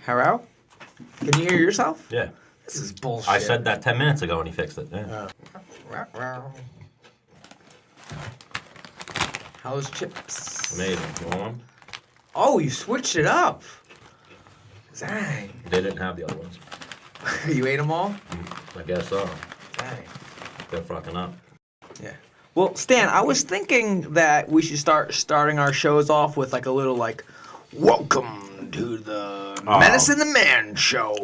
Hello? Can you hear yourself? Yeah. This is bullshit. I said that 10 minutes ago and he fixed it. Yeah. How's chips? Amazing. You want one? Oh, you switched it up. Dang. They didn't have the other ones. You ate them all? I guess so. Dang. They're fucking up. Yeah. Well, Stan, I was thinking that we should starting our shows off with like a little like, welcome to the Menace and the Man Show.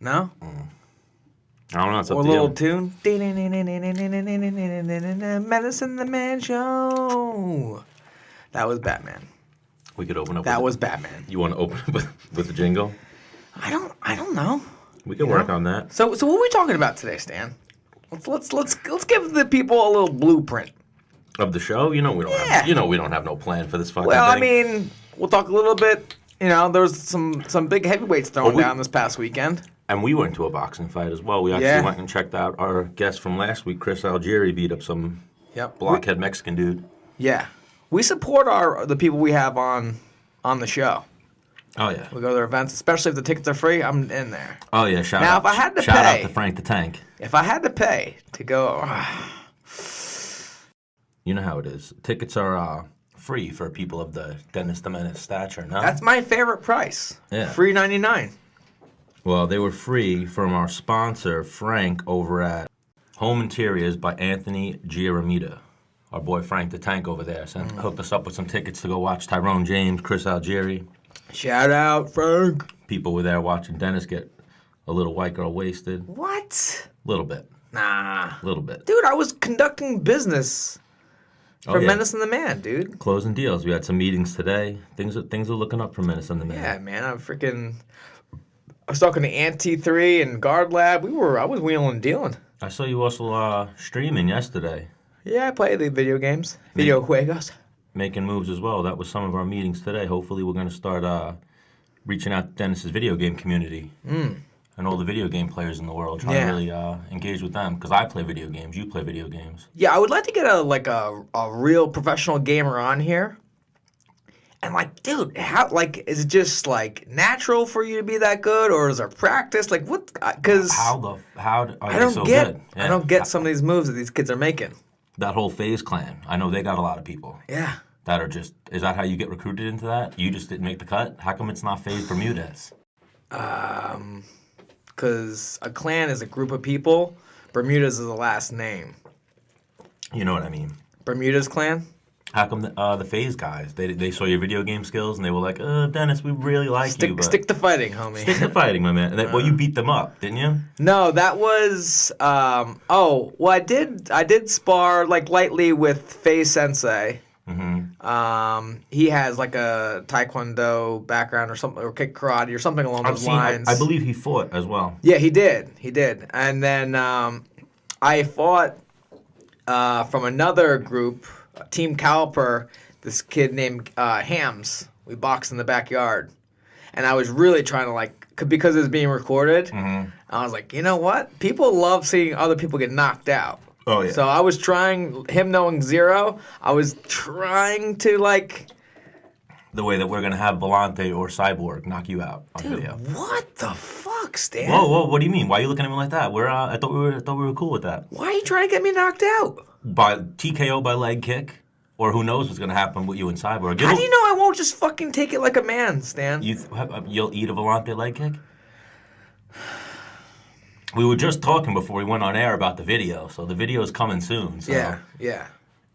No? I don't know. It's up Or a to little you. tune. Menace and the Man Show. That was Batman. We could open up. That with was Batman. You want to open up with the jingle? I don't know. We could work on that. So what are we talking about today, Stan? Let's give the people a little blueprint. Of the show? You know we don't have. You know we don't have no plan for this fucking Well, thing. I mean, we'll talk a little bit. You know, there was some big heavyweights thrown down this past weekend. And we went to a boxing fight as well. We actually went and checked out our guest from last week, Chris Algieri, beat up some blockhead Mexican dude. Yeah, we support the people we have on the show. Oh yeah. We go to their events, especially if the tickets are free. I'm in there. Oh yeah. Shout Now, out. if I had to shout pay, out to Frank the Tank. If I had to pay to go, you know how it is. Tickets are free for people of the Dennis the Menace stature. No. That's my favorite price. Yeah. Free $99. Well, they were free from our sponsor, Frank, over at Home Interiors by Anthony Giaramita. Our boy Frank the Tank over there hooked us up with some tickets to go watch Tyrone James, Chris Algieri. Shout out, Frank. People were there watching Dennis get a little white girl wasted. What? A little bit. Nah. A little bit. Dude, I was conducting business for Menace and the Man, dude. Closing deals. We had some meetings today. Things are looking up for Menace and the Man. Yeah, man. I was talking to Anti 3 and Guard Lab. I was wheeling and dealing. I saw you also streaming yesterday. Yeah, I play the video games. Video juegos. Making moves as well. That was some of our meetings today. Hopefully we're going to start reaching out to Dennis's video game community and all the video game players in the world, trying to really engage with them. Because I play video games. You play video games. Yeah, I would like to get a real professional gamer on here. And like, dude, is it just like natural for you to be that good, or is there practice? Like, what? Because how are I they so get, good? I don't get some of these moves that these kids are making. That whole FaZe clan. I know they got a lot of people. Yeah. That are just. Is that how you get recruited into that? You just didn't make the cut. How come it's not FaZe Bermudez? Because a clan is a group of people. Bermudez is the last name. You know what I mean. Bermudez clan. How come the FaZe guys, they saw your video game skills and they were like, Dennis, we really like you. But stick to fighting, homie. Stick to fighting, my man. Well, you beat them up, didn't you? No, that was, I did spar, like, lightly with FaZe Sensei. Mm-hmm. He has, like, a Taekwondo background or something, or kick karate or something along those lines. I believe he fought as well. Yeah, he did. And then I fought from another group, Team Caliper, this kid named Hams. We boxed in the backyard. And I was really trying to, like, because it was being recorded, I was like, you know what? People love seeing other people get knocked out. Oh, yeah. So I was trying, him knowing zero, I was trying to, like... The way that we're going to have Volante or Cyborg knock you out on video. What the fuck, Stan? Whoa, what do you mean? Why are you looking at me like that? I thought we were cool with that. Why are you trying to get me knocked out? By TKO by leg kick? Or who knows what's going to happen with you and Cyborg. How do you know I won't just fucking take it like a man, Stan? You'll eat a Volante leg kick? We were just talking before we went on air about the video, so the video is coming soon. So Yeah.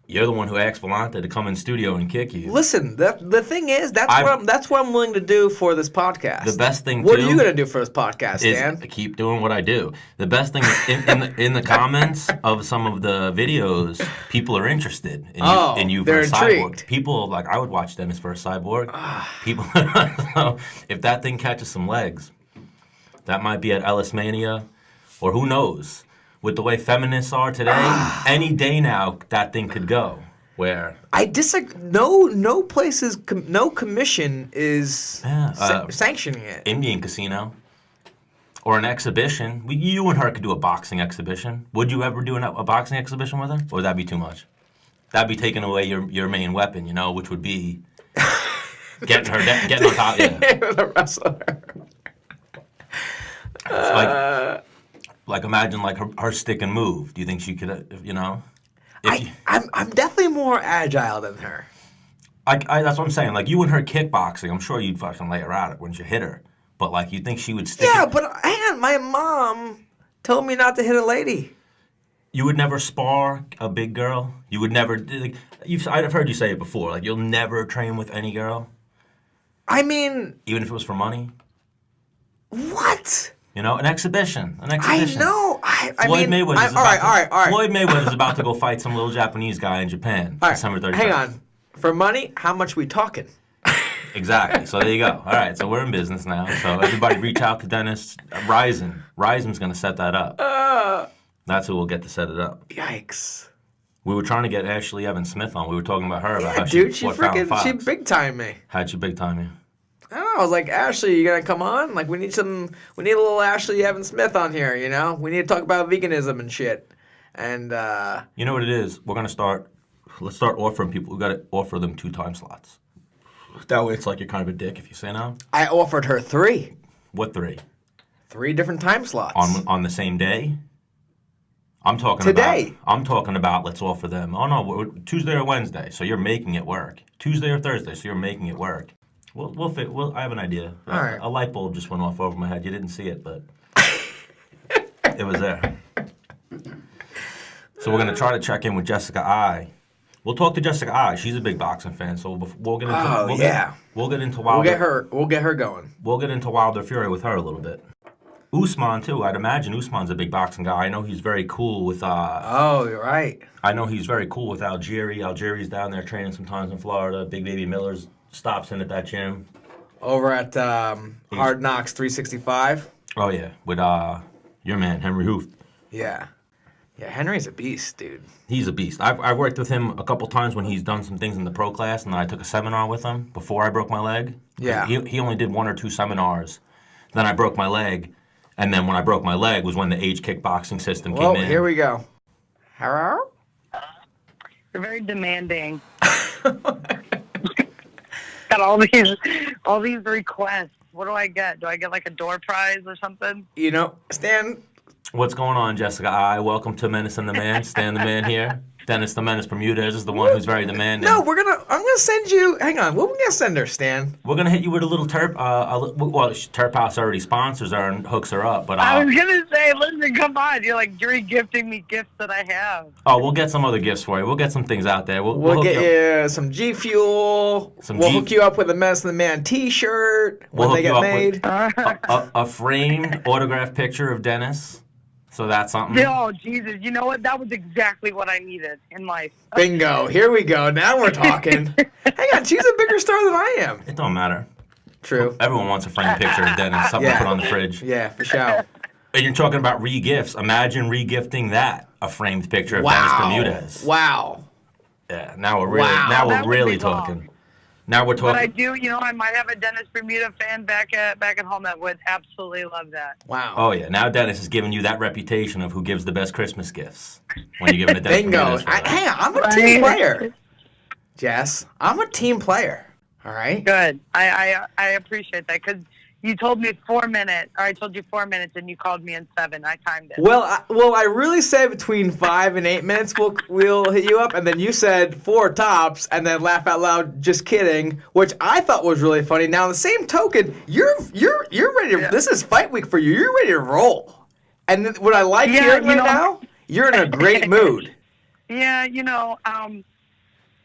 You're the one who asked Volante to come in studio and kick you. Listen, the thing is, that's what I'm willing to do for this podcast. The best thing, what are you going to do for this podcast, Stan? Is keep doing what I do. The best thing is in the comments of some of the videos, people are interested in you they're versus Cyborg. intrigued. People like, I would watch Dennis versus Cyborg. People, so if that thing catches some legs, that might be at Ellis Mania, or who knows. With the way feminists are today, any day now that thing could go. Where I disagree. No places, no commission is sanctioning it. Indian casino or an exhibition. You and her could do a boxing exhibition. Would you ever do a boxing exhibition with her, or would that be too much? That'd be taking away your main weapon, which would be getting on top. Yeah. He was a wrestler. It's like imagine like her stick and move. Do you think she could, you know? I'm definitely more agile than her. That's what I'm saying. Like you and her kickboxing, I'm sure you'd fucking lay her out when you hit her. But like you think she would stick? Yeah, but my mom told me not to hit a lady. You would never spar a big girl. You would never. Like, I've heard you say it before. Like you'll never train with any girl. I mean, even if it was for money. What? You know, an exhibition. I know. Floyd Mayweather's all right. Floyd Mayweather's about to go fight some little Japanese guy in Japan. All right, December 31st. hang on. For money, how much we talking? Exactly. So there you go. All right. So we're in business now. So everybody reach out to Dennis. Ryzen's going to set that up. That's who will get to set it up. Yikes. We were trying to get Ashley Evans Smith on. We were talking about her about how she she big time me. How'd she big time you? I don't know. I was like, Ashley, you gonna come on? Like, we need a little Ashley Evans Smith on here. You know, we need to talk about veganism and shit. And you know what it is? Let's start offering people. We got to offer them 2 time slots. That way, it's like you're kind of a dick if you say no. I offered her 3. What 3? 3 different time slots on the same day. I'm talking today. I'm talking about let's offer them. Oh no, Tuesday or Wednesday. So you're making it work. Tuesday or Thursday. So you're making it work. I have an idea. All right. A light bulb just went off over my head. You didn't see it, but it was there. So we're gonna try to check in with Jessica I. We'll talk to Jessica I. She's a big boxing fan, so we'll get into we'll get into Wilder. We'll get her going. We'll get into Wilder Fury with her a little bit. Usman too. I'd imagine Usman's a big boxing guy. I know he's very cool with. Oh, you're right. I know he's very cool with Algieri. Algieri's down there training sometimes in Florida. Big Baby Miller's stops in at that gym. Over at Hard Knocks 365. Oh yeah, with your man Henry Hooft. Yeah. Yeah, Henry's a beast, dude. He's a beast. I've worked with him a couple times when he's done some things in the pro class, and then I took a seminar with him before I broke my leg. Yeah. He only did 1 or 2 seminars. Then I broke my leg, and then when I broke my leg was when the age kickboxing system came in. Here we go. Hello? You're very demanding. Got all these requests. What do I get? Do I get like a door prize or something? You know, Stan. What's going on, Jessica I? Welcome to Menace and the Man. Stan the Man here. Dennis the Menace Bermudez is the one who's very demanding. No, I'm gonna send you. Hang on, what are we gonna send her, Stan? We're gonna hit you with a little Terp. Terp House already sponsors her and hooks her up. But I was gonna say, listen, come on, you're like gifting me gifts that I have. Oh, we'll get some other gifts for you. We'll get some things out there. We'll get you some G Fuel. We'll hook you up with a Menace and the Man T-shirt when they get made. A framed autographed picture of Dennis. So that's something. Oh, Jesus. You know what? That was exactly what I needed in life. Bingo. Here we go. Now we're talking. Hang on. She's a bigger star than I am. It don't matter. True. Everyone wants a framed picture of Dennis. Something to put on the fridge. Yeah, for sure. And you're talking about re-gifts. Imagine re-gifting that. A framed picture of Dennis Bermudez. Wow. Yeah. Now we're really talking. Now we're talking. But I do, I might have a Dennis Bermuda fan back at home that would absolutely love that. Wow. Oh yeah. Now Dennis is giving you that reputation of who gives the best Christmas gifts when you're giving a Dennis Bingo. Hang on. I'm a team player. Jess, I'm a team player. All right. Good. I appreciate that because you told me 4 minutes, or I told you 4 minutes, and you called me in 7. I timed it. Well, I really said between 5 and 8 minutes we'll hit you up, and then you said 4 tops, and then laugh out loud, just kidding, which I thought was really funny. Now, on the same token, you're ready. This is fight week for you. You're ready to roll. And what I like hearing right now, you're in a great mood. Yeah,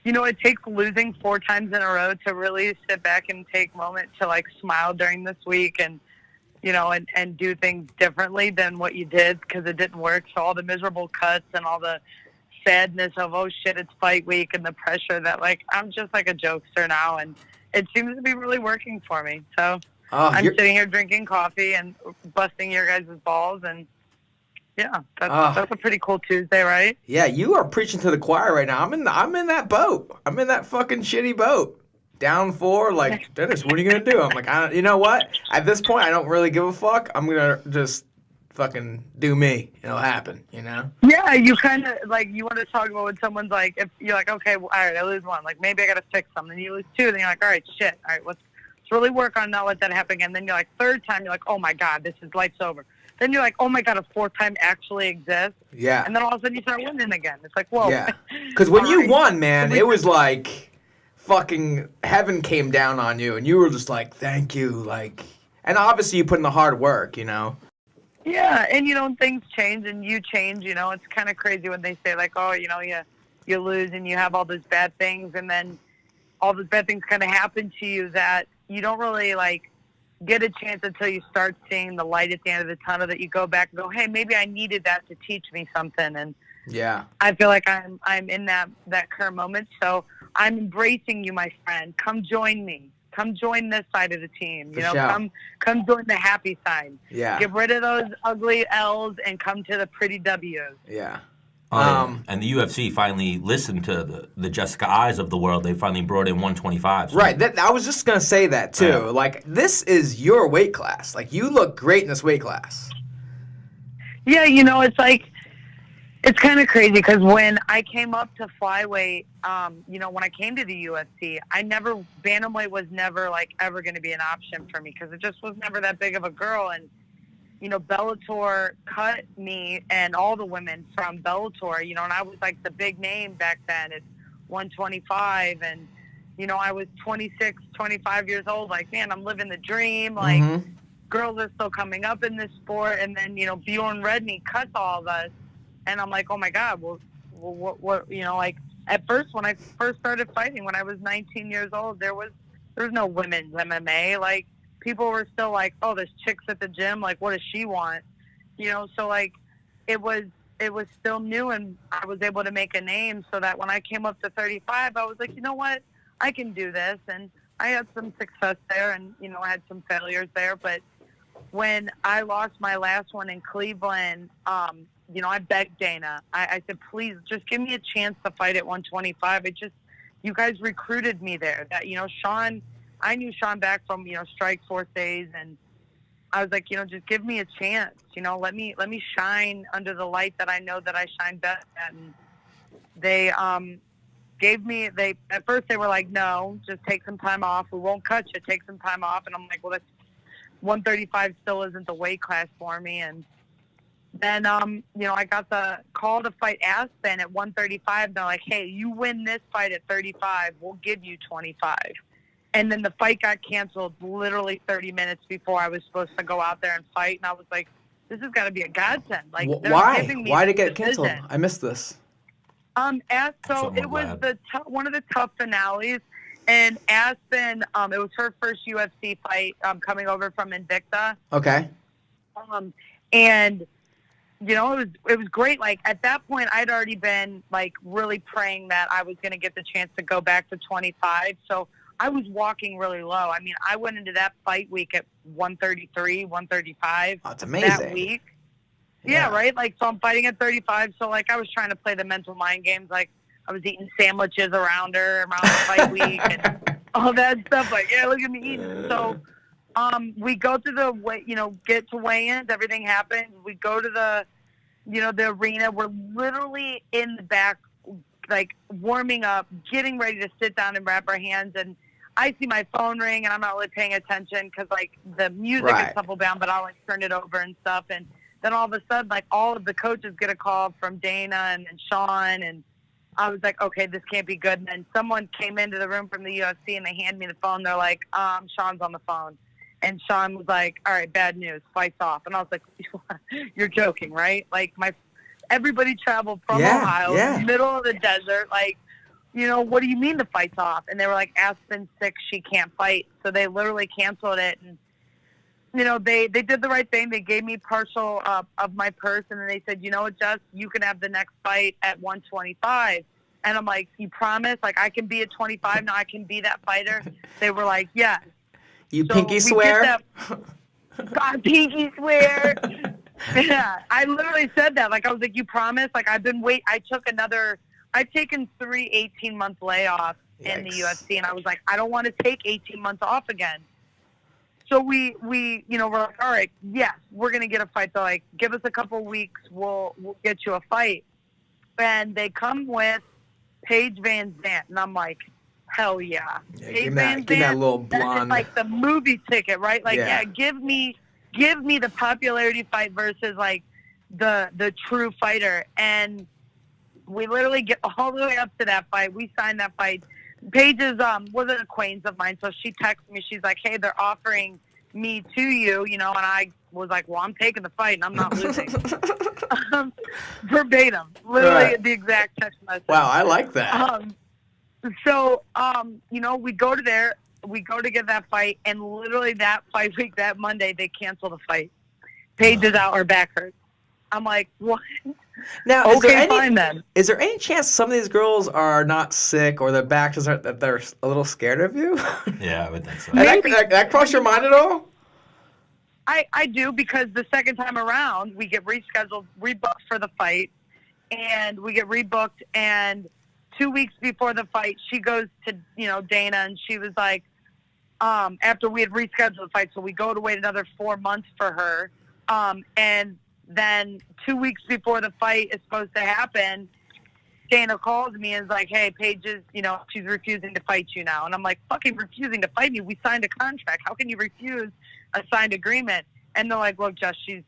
it takes losing 4 times in a row to really sit back and take a moment to smile during this week and do things differently than what you did because it didn't work. So all the miserable cuts and all the sadness of, oh shit, it's fight week and the pressure that I'm just like a jokester now and it seems to be really working for me. So I'm sitting here drinking coffee and busting your guys' balls and yeah, that's a pretty cool Tuesday, right? Yeah, you are preaching to the choir right now. I'm in that boat. I'm in that fucking shitty boat. Down 4, Dennis, what are you gonna do? I'm like, you know what? At this point, I don't really give a fuck. I'm gonna just fucking do me. It'll happen, you know? Yeah, you kind of, like, you want to talk about when someone's like, if you're like, okay, well, all right, I lose one. Like, maybe I got to fix something. You lose two, then you're like, all right, shit. All right, let's really work on not let that happen again. Then you're like, third time, you're like, oh, my God, this is life's over. Then you're like, oh, my God, a fourth time actually exists. Yeah. And then all of a sudden you start winning again. It's like, whoa. Yeah. Because when All you right. won, man, it was like fucking heaven came down on you, and you were just like, thank you. Like, and obviously you put in the hard work, you know? Yeah, and, you know, things change and you change, you know. It's kind of crazy when they say, like, oh, you know, you lose and you have all those bad things, and then all those bad things kind of happen to you that you don't really, like, get a chance until you start seeing the light at the end of the tunnel, that you go back and go, hey, maybe I needed that to teach me something. And Yeah. I feel like I'm in that current moment. So I'm embracing you, my friend. Come join me. Come join this side of the team. You know, sure. come join the happy side. Yeah. Get rid of those ugly L's and come to the pretty W's. Yeah. And the UFC finally listened to the Jessica Eyes of the world. They finally brought in 125. So Right. I was just gonna say that too. Yeah. Like, this is your weight class. Like, you look great in this weight class. Yeah, you know, it's like, it's kind of crazy because when I came up to flyweight, you know, when I came to the UFC, bantamweight was never, like, ever going to be an option for me because it just was never that big of a girl. And, you know, Bellator cut me and all the women from Bellator, you know, and I was, like, the big name back then at 125. And, you know, I was 26, 25 years old. Like, man, I'm living the dream. Like, girls are still coming up in this sport. And then, you know, Bjorn Redney cuts all of us. And I'm like, oh, my God, well, what, you know, like, at first, when I first started fighting, when I was 19 years old, there was no women's MMA. Like, people were still like, oh, there's chicks at the gym. Like, what does she want? You know, so, like, it was still new, and I was able to make a name so that when I came up to 35, I was like, you know what? I can do this. And I had some success there, and, you know, I had some failures there. But when I lost my last one in Cleveland, you know, I begged Dana. I said, please, just give me a chance to fight at 125. You guys recruited me there. That, you know, Sean, I knew Sean back from, you know, Strike Force days, and I was like, you know, just give me a chance. You know, let me shine under the light that I know that I shine best at. And they at first they were like, no, just take some time off. We won't cut you. Take some time off. And I'm like, well, that's 135 still isn't the weight class for me. And then, you know, I got the call to fight Aspen at 135. They're like, hey, you win this fight at 35, we'll give you 25. And then the fight got canceled literally 30 minutes before I was supposed to go out there and fight. And I was like, this has got to be a godsend. Like, why? giving me Why did it the get canceled? decision. I missed this. So it was one of the tough finales. And Aspen, it was her first UFC fight coming over from Invicta. Okay. And you know, it was great. Like, at that point, I'd already been, like, really praying that I was going to get the chance to go back to 25. So I was walking really low. I mean, I went into that fight week at 133, 135. That's amazing. That week. Yeah, right? Like, so I'm fighting at 35. So, like, I was trying to play the mental mind games. Like, I was eating sandwiches around her around the fight week and all that stuff. Like, yeah, look at me eating. So we go to get to weigh-ins. Everything happens. We go to the arena. We're literally in the back, like, warming up, getting ready to sit down and wrap our hands. And I see my phone ring, and I'm not really paying attention because, like, the music is double down, but I'll, like, turn it over and stuff. And then all of a sudden, like, all of the coaches get a call from Dana and Sean, and I was like, okay, this can't be good. And then someone came into the room from the UFC, and they hand me the phone. They're like, Sean's on the phone. And Sean was like, all right, bad news, fight's off. And I was like, you're joking, right? Like, everybody traveled from Ohio, middle of the desert. Like, you know, what do you mean the fight's off? And they were like, Aspen's sick, she can't fight. So they literally canceled it. And, you know, they did the right thing. They gave me partial of my purse, and then they said, you know what, Jess, you can have the next fight at 125. And I'm like, you promise? Like, I can be at 25 now, I can be that fighter? They were like, yeah. You so pinky swear? God, pinky swear. Yeah, I literally said that. Like, I was like, you promise? Like, I've taken 3 18-month layoffs in the UFC, and I was like, I don't want to take 18 months off again. So we we're like, all right, yes, we're gonna get a fight. They're like, give us a couple weeks, we'll get you a fight. And they come with Paige Van Zant, and I'm like, hell yeah. Yeah, Paige give me that little that is blonde. like the movie ticket, right? Like, Yeah. yeah, give me the popularity fight versus like the true fighter. And we literally get all the way up to that fight. We signed that fight. Paige is was an acquaintance of mine, so she texted me. She's like, "Hey, they're offering me to you," and I was like, "Well, I'm taking the fight, and I'm not losing." Verbatim, literally Right. the exact text message. Wow, I like that. So, we go to there, we go to get that fight, and literally that fight week, that Monday, they cancel the fight. Paige is out, her back hurts. I'm like, what? Now, Okay, fine then. is there any chance some of these girls are not sick or their backs aren't that they're a little scared of you? Yeah, I would think so. And that cross your mind at all? I do, because the second time around, we get rebooked for the fight, and we get rebooked, and 2 weeks before the fight, she goes to, Dana, and she was like, after we had rescheduled the fight, so we go to wait another 4 months for her, and then 2 weeks before the fight is supposed to happen, Dana calls me and is like, hey, Paige is, she's refusing to fight you now. And I'm like, fucking refusing to fight me? We signed a contract. How can you refuse a signed agreement? And they're like, look, Jess, she's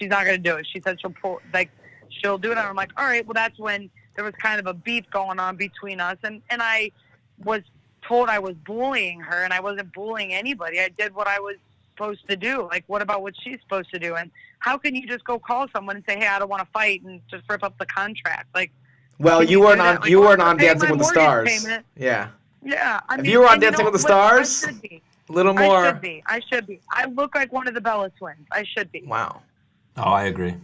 not going to do it. She said she'll do it. And I'm like, all right, well, that's when there was kind of a beef going on between us. And I was told I was bullying her, and I wasn't bullying anybody. I did what I was supposed to do. Like, what about what she's supposed to do? And how can you just go call someone and say, hey, I don't want to fight, and just rip up the contract? Like, well, you weren't on Dancing with the Stars. Payment. Yeah. Yeah. If you were on Dancing with the Stars, I should be. a little more. I should be. I look like one of the Bella twins. I should be. Wow. Oh, I agree.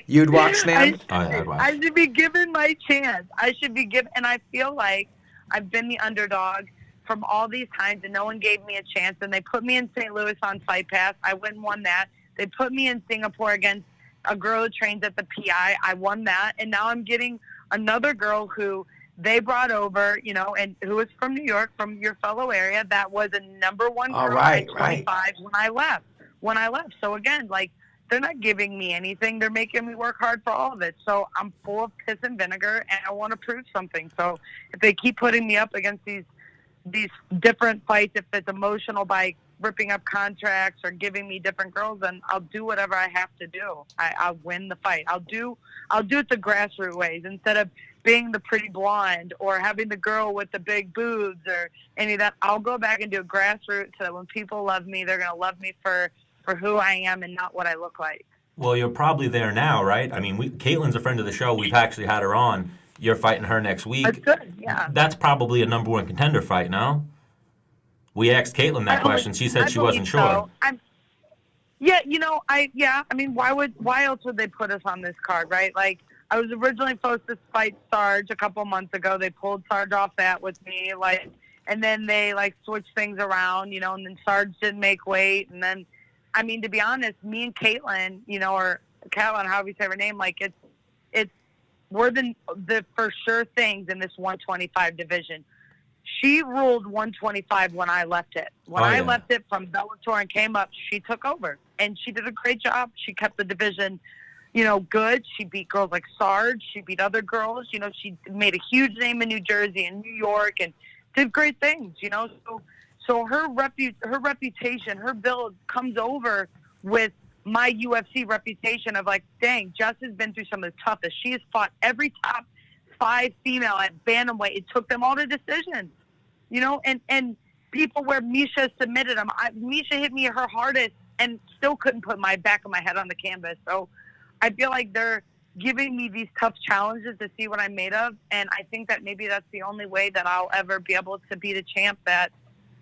You'd watch Snan? I'd watch. I should be given my chance. I should be given, and I feel like I've been the underdog from all these times, and no one gave me a chance. And they put me in St. Louis on Fight Pass. I went and won that. They put me in Singapore against a girl who trains at the PI. I won that, and now I'm getting another girl who they brought over, and who was from New York, from your fellow area. That was a number one girl at 25 when I left. So again, like, they're not giving me anything. They're making me work hard for all of it. So I'm full of piss and vinegar, and I want to prove something. So if they keep putting me up against these different fights, if it's emotional by ripping up contracts or giving me different girls, then I'll do whatever I have to do. I'll win the fight. I'll do it the grassroots ways, instead of being the pretty blonde or having the girl with the big boobs or any of that. I'll go back and do it grassroots, so that when people love me, they're going to love me for who I am and not what I look like. Well, you're probably there now, right? I mean, Caitlin's a friend of the show. We've actually had her on. You're fighting her next week. That's good, yeah. That's probably a number one contender fight, no? We asked Caitlin that question. She said she wasn't sure. I mean, why else would they put us on this card, right? Like, I was originally supposed to fight Sarge a couple months ago. They pulled Sarge off that with me, like, and then they switched things around, and then Sarge didn't make weight, and then, I mean, to be honest, me and Caitlin, or Caitlin, however you say her name, like, we're the for sure things in this 125 division. She ruled 125 when I left it. When I left it from Bellator and came up, she took over, and she did a great job. She kept the division, good. She beat girls like Sarge. She beat other girls. She made a huge name in New Jersey and New York, and did great things. So her reputation, her build comes over with my UFC reputation of, like, dang, Jess has been through some of the toughest. She has fought every top 5 female at bantamweight. It took them all to decision, and people where Misha submitted them. Misha hit me her hardest and still couldn't put my back of my head on the canvas. So I feel like they're giving me these tough challenges to see what I'm made of, and I think that maybe that's the only way that I'll ever be able to be the champ that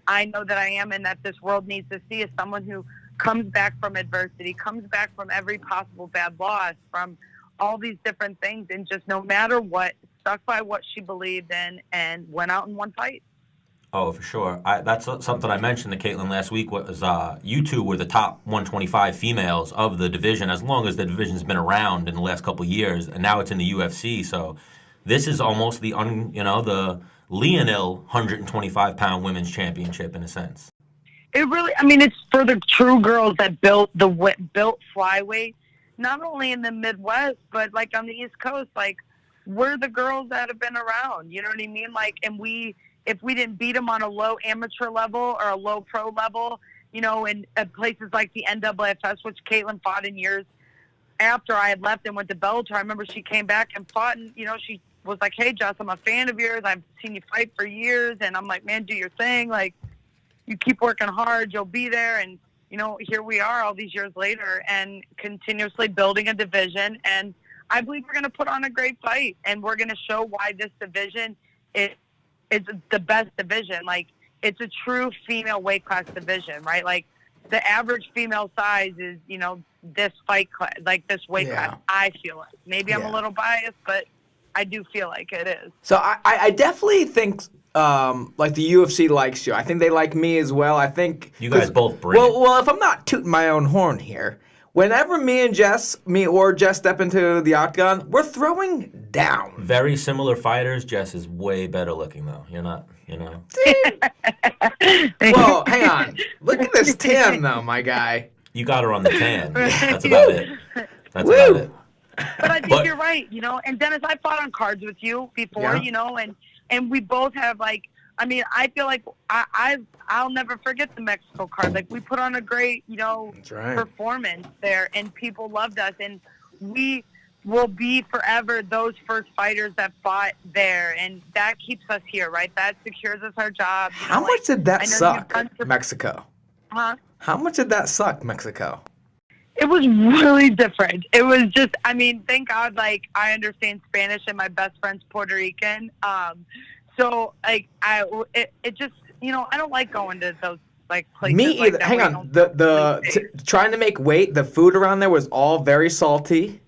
I know that I am, and that this world needs to see, is someone who comes back from adversity, comes back from every possible bad loss, from all these different things, and just no matter what, stuck by what she believed in and went out and won fight. Oh, for sure. That's something I mentioned to Caitlin last week. Was you two were the top 125 females of the division, as long as the division's been around in the last couple of years, and now it's in the UFC. So this is almost the Leonil 125-pound women's championship in a sense. It really, I mean, it's for the true girls that built flyweight, not only in the Midwest, but like on the East Coast. Like, we're the girls that have been around. You know what I mean? Like, and if we didn't beat them on a low amateur level or a low pro level, you know, in places like the NAAFS, which Caitlin fought in years after I had left and went to Bellator. I remember she came back and fought, and you know, she was like, "Hey, Jess, I'm a fan of yours. I've seen you fight for years," and I'm like, "Man, do your thing. Like, you keep working hard, you'll be there." And, you know, here we are all these years later and continuously building a division. And I believe we're going to put on a great fight, and we're going to show why this division is the best division. Like, it's a true female weight class division, right? Like, the average female size is, you know, this fight class, like this weight class, I feel like. Maybe I'm a little biased, but I do feel like it is. So I definitely think like the UFC likes you. I think they like me as well. I think You guys both bring it. Well, if I'm not tooting my own horn here, whenever me or Jess step into the octagon, we're throwing down. Very similar fighters. Jess is way better looking, though. You're not, you know. Well, hang on. Look at this tan, though, my guy. You got her on the tan. That's about it. That's about it. But I think you're right, you know. And Dennis, I fought on cards with you before, you know, and we both have, like, I mean, I feel like I'll never forget the Mexico card. Like, we put on a great, you know, performance there, and people loved us, and we will be forever those first fighters that fought there, and that keeps us here, right? That secures us our job. How much did that suck, Mexico? Huh? How much did that suck, Mexico? It was really different. It was just, I mean, thank God, like, I understand Spanish and my best friend's Puerto Rican. So, like, it just, you know, I don't like going to those, like, places. Me either. Like that. Hang on. Trying to make weight, the food around there was all very salty.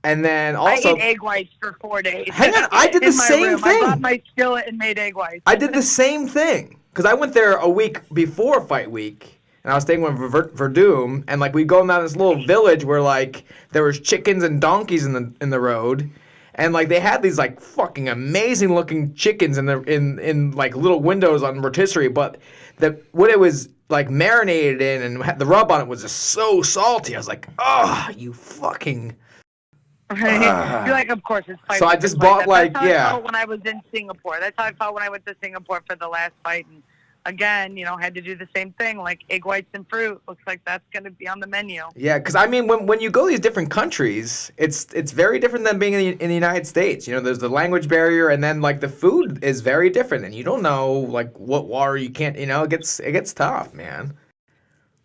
And then also, I ate egg whites for 4 days. Hang on, I did the same thing. I bought my skillet and made egg whites. I did the same thing. Because I went there a week before fight week. And I was staying with Verdum, and like we go down this little village where like there was chickens and donkeys in the road, and like they had these like fucking amazing looking chickens in like little windows on rotisserie, but what it was like marinated in and the rub on it was just so salty. I was like, oh, you fucking. You're like, of course it's fight. So I just bought like That's how I felt when I was in Singapore. That's how I felt when I went to Singapore for the last fight. And again, you know, had to do the same thing, like egg whites and fruit. Looks like that's going to be on the menu. Yeah, because I mean, when you go to these different countries, it's very different than being in the United States. You know, there's the language barrier, and then like the food is very different, and you don't know like what water you can't. You know, it gets tough, man.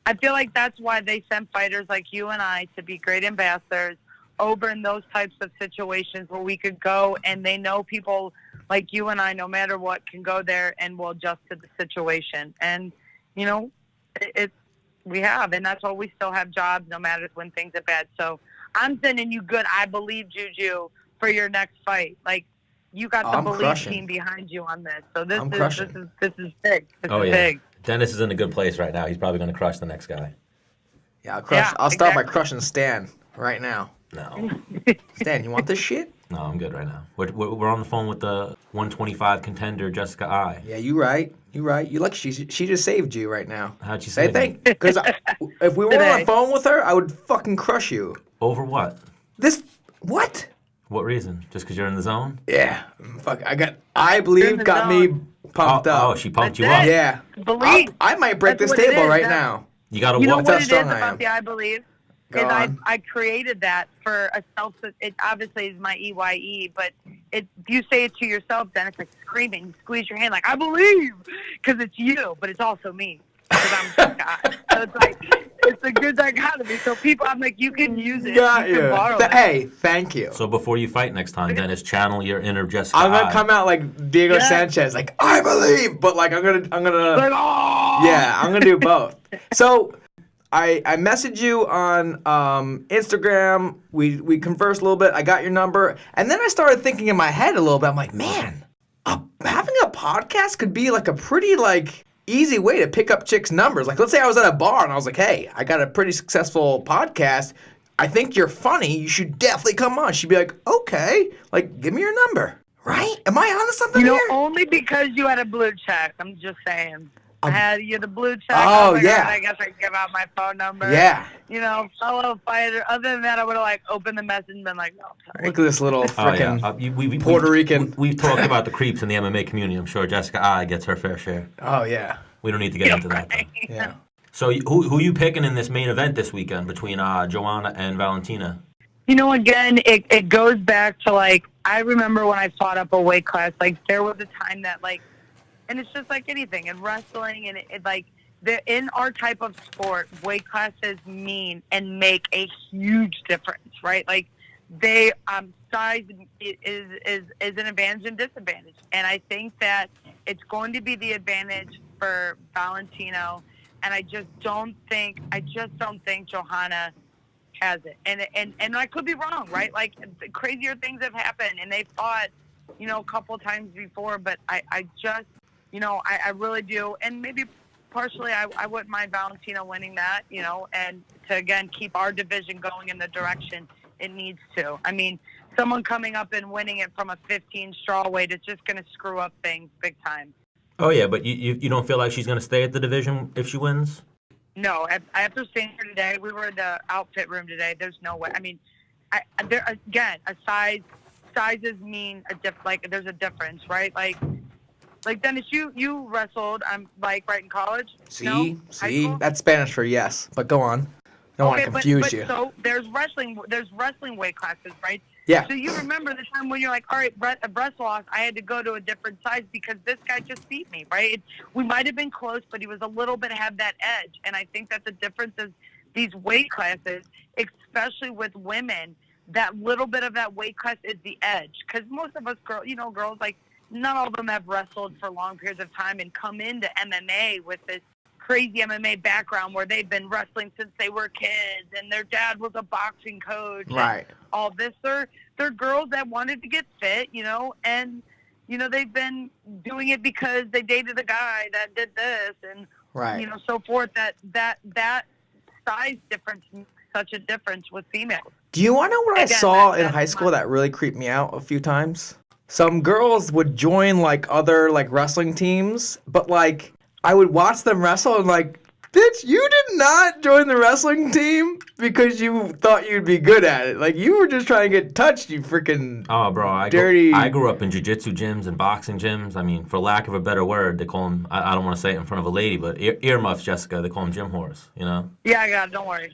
I feel like that's why they send fighters like you and I to be great ambassadors over in those types of situations where we could go, and they know people like you and I, no matter what, can go there and will adjust to the situation. And, you know, we have, and that's why we still have jobs no matter when things are bad. So I'm sending you good, I believe, Juju, for your next fight. Like, you got the belief team behind you on this. So this is big. This is big. Dennis is in a good place right now. He's probably going to crush the next guy. Yeah, I'll start by crushing Stan right now. No. Stan, you want this shit? No, I'm good right now. We're on the phone with the 125 contender, Jessica I. Yeah, you right. You right. You like she just saved you right now. How'd she save me? Because if we were on the phone with her, I would fucking crush you. Over what? What? What reason? Just because you're in the zone? Yeah. Fuck. I believe got me pumped up. Oh, she pumped you up. Yeah. Believe. I might break this table right now. You got to You know walk. what it is about the I believe? Go on. I created that for a self. It obviously is my EYE, but you say it to yourself, then it's like screaming. You squeeze your hand like I believe, because it's you, but it's also me because I'm the guy. So it's like it's a good dichotomy. So people, I'm like, you can use it. Got you. Can borrow it. Hey, thank you. So before you fight next time, Dennis, channel your inner Jessica. I'm gonna come out like Diego Sanchez, like I believe, but like I'm gonna. Like, oh! Yeah, I'm gonna do both. So. I messaged you on Instagram. We conversed a little bit. I got your number. And then I started thinking in my head a little bit. I'm like, man, having a podcast could be like a pretty like easy way to pick up chicks' numbers. Like, let's say I was at a bar and I was like, hey, I got a pretty successful podcast. I think you're funny. You should definitely come on. She'd be like, okay, like, give me your number. Right? Am I onto something here? Only because you had a blue check. I'm just saying. I had the blue check. Oh, I was like, yeah. all right, I guess I can give out my phone number. Yeah. Fellow fighter. Other than that, I would have opened the message and been like, no. Look at this little freaking Puerto Rican. We've talked about the creeps in the MMA community. I'm sure Jessica I gets her fair share. Oh yeah. We don't need to get into that, though. Yeah. So who you picking in this main event this weekend between Joanna and Valentina? Again, it goes back to, I remember when I fought up a weight class, there was a time that, and it's just like anything, in wrestling, and in our type of sport, weight classes mean and make a huge difference, right? Size is an advantage and disadvantage. And I think that it's going to be the advantage for Valentino, and I just don't think Johanna has it. And I could be wrong, right? Crazier things have happened, and they fought, a couple times before, but I just, I really do. And maybe partially I wouldn't mind Valentino winning that, and to, again, keep our division going in the direction it needs to. I mean, someone coming up and winning it from a 15 straw weight is just going to screw up things big time. Oh, yeah, but you don't feel like she's going to stay at the division if she wins? No, after staying here today, we were in the outfit room today. There's no way. I mean, sizes mean there's a difference, right? Like Dennis, you wrestled. Right in college. See, that's Spanish for yes. But go on. Don't want to confuse you. So there's wrestling weight classes, right? Yeah. So you remember the time when you're like, all right, wrestle off. I had to go to a different size because this guy just beat me, right? We might have been close, but he was a little bit have that edge. And I think that the difference is these weight classes, especially with women, that little bit of that weight class is the edge. Because most of us girls, not all of them have wrestled for long periods of time and come into MMA with this crazy MMA background where they've been wrestling since they were kids and their dad was a boxing coach. Right. And all this. They're girls that wanted to get fit, and, they've been doing it because they dated a guy that did this and, right. So forth. That size difference makes such a difference with females. Do you want to know what I saw in high school that really creeped me out a few times? Some girls would join other wrestling teams, but I would watch them wrestle and bitch, you did not join the wrestling team because you thought you'd be good at it. You were just trying to get touched, you freaking dirty. I grew up in jiu-jitsu gyms and boxing gyms. I mean, for lack of a better word, they call them, I don't want to say it in front of a lady, but earmuffs, Jessica, they call them gym whores, Yeah, I got it, don't worry.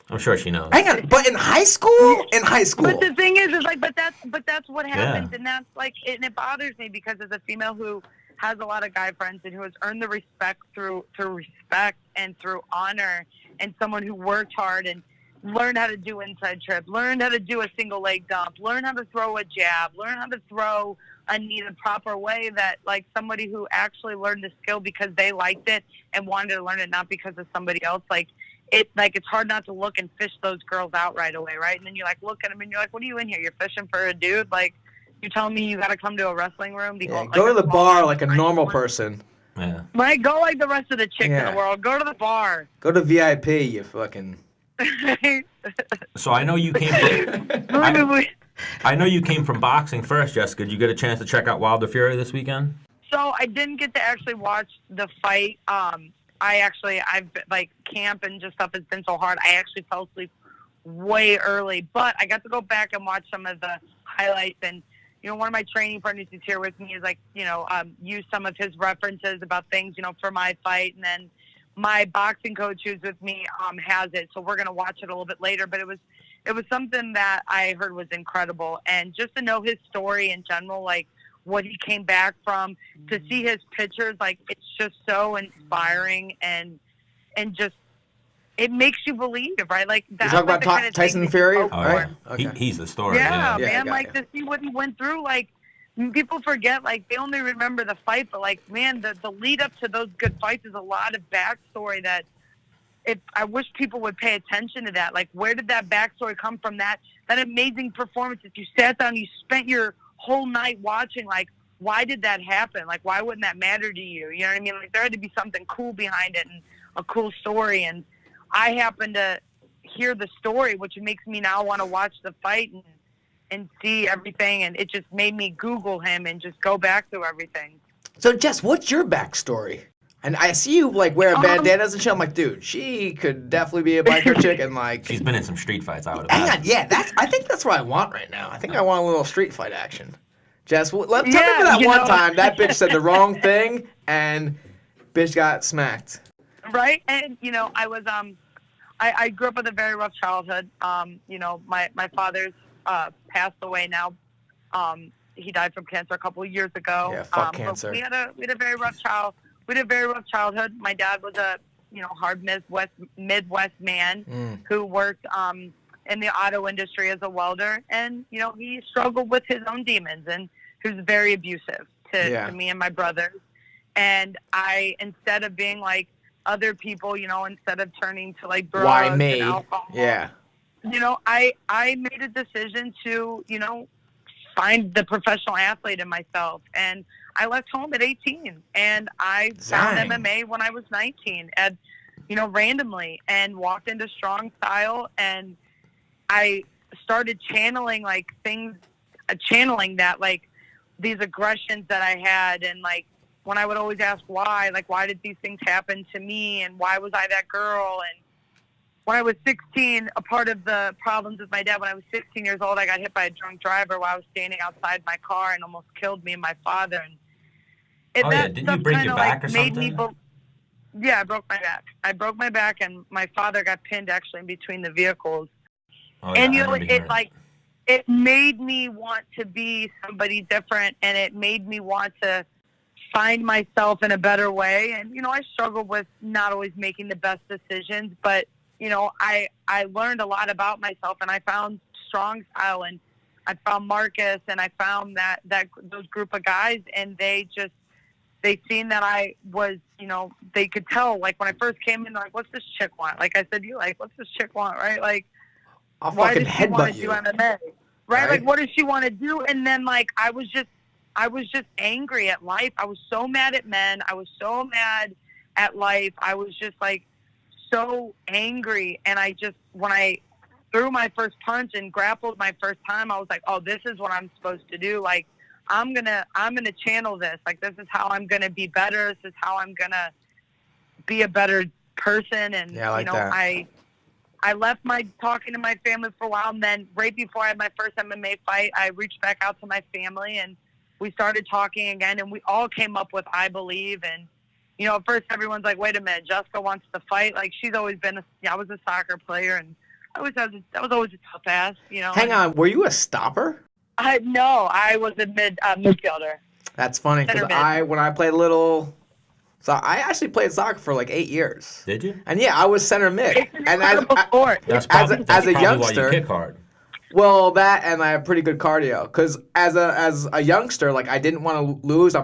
I'm sure she knows. Hang on, but in high school? But the thing is but that's what happens, Yeah. and that's and it bothers me because as a female who has a lot of guy friends and who has earned the respect through respect and through honor, and someone who worked hard and learned how to do inside trip, learned how to do a single leg dump, learned how to throw a jab, learned how to throw a knee the proper way, that somebody who actually learned the skill because they liked it and wanted to learn it, not because of somebody else. It's hard not to look and fish those girls out right away, right? And then you look at them and you're like, what are you in here? You're fishing for a dude? You're telling me you got to come to a wrestling room? Go to the bar like a normal person. Yeah. Right? Go like the rest of the chicks in the world. Go to the bar. Go to VIP, you fucking... So I know you came from... I know you came from boxing first, Jessica. Did you get a chance to check out Wilder Fury this weekend? So I didn't get to actually watch the fight. I've camp and just stuff has been so hard. I actually fell asleep way early, but I got to go back and watch some of the highlights. And one of my training partners who's here with me is use some of his references about things for my fight, and then my boxing coach who's with me has it, so we're gonna watch it a little bit later. But it was something that I heard was incredible, and just to know his story in general, what he came back from, to see his pictures, it's just so inspiring, and just it makes you believe, right? You talk about Tyson Fury? Oh, right. Okay. He's the story. Yeah, man. To see what he went through, people forget, they only remember the fight, but man, the lead up to those good fights is a lot of backstory that I wish people would pay attention to that. Where did that backstory come from? That amazing performance that you sat down, you spent your whole night watching, why did that happen? Why wouldn't that matter to you? You know what I mean? There had to be something cool behind it and a cool story. And I happen to hear the story, which makes me now want to watch the fight and see everything. And it just made me Google him and just go back through everything. So, Jess, what's your backstory? And I see you like wear Um, bandanas and shit. I'm like, dude, she could definitely be a biker chick. And like, She's been in some street fights, I would hang imagine. on, yeah, I think that's what I want right now. I think I want a little street fight action. Jess, tell me about Yeah, that one time that bitch said the wrong thing and bitch got smacked. right. And I was I grew up with a very rough childhood. My father's passed away now. He died from cancer a couple of years ago. Yeah, fuck But cancer. we had a very rough childhood. My dad was a hard Midwest man who worked in the auto industry as a welder, and he struggled with his own demons, and he was very abusive to me and my brothers. And instead of being like other people, instead of turning to like drugs Why me? and alcohol, Yeah. I made a decision to find the professional athlete in myself, and I left home at 18, and I found MMA when I was 19, and randomly, and walked into Strong Style, and I started channeling like things, channeling that like these aggressions that I had, and like when I would always ask why did these things happen to me, and why was I that girl? And when I was 16, a part of the problems with my dad, when I was 16 years old, I got hit by a drunk driver while I was standing outside my car and almost killed me and my father. And Didn't you break your back or something? Yeah, I broke my back. And my father got pinned actually in between the vehicles. Oh, yeah, and it made me want to be somebody different, and it made me want to find myself in a better way. And I struggled with not always making the best decisions, but I learned a lot about myself, and I found Strong Style, and I found Marcus, and I found that those group of guys, and they seen that I was, they could tell, like when I first came in, they're like, what's this chick want? Like I said, what's this chick want, right? Like, I'll why fucking does she want to do headbutt you. MMA? Right? Like, what does she want to do? And then like, I was just angry at life. I was so mad at men. I was so mad at life. I was just like, so angry, and when I threw my first punch and grappled my first time, I was like, oh, this is what I'm supposed to do. Like, I'm gonna channel this. Like, this is how I'm gonna be better. This is how I'm gonna be a better person. And Yeah, I like that. I left talking to my family for a while, and then right before I had my first MMA fight, I reached back out to my family, and we started talking again, and we all came up with I Believe. And at first everyone's like, wait a minute, Jessica wants to fight. Like, she's always been I was a soccer player, and that was always a tough ass, Hang on, were you a stopper? No, I was a midfielder. That's funny, because when I played so I actually played soccer for like 8 years. Did you? And yeah, I was center mid. It's an And incredible sport. That's as probably a youngster, why you kick hard. well, that and I have pretty good cardio. Because as a youngster, like I didn't want to lose.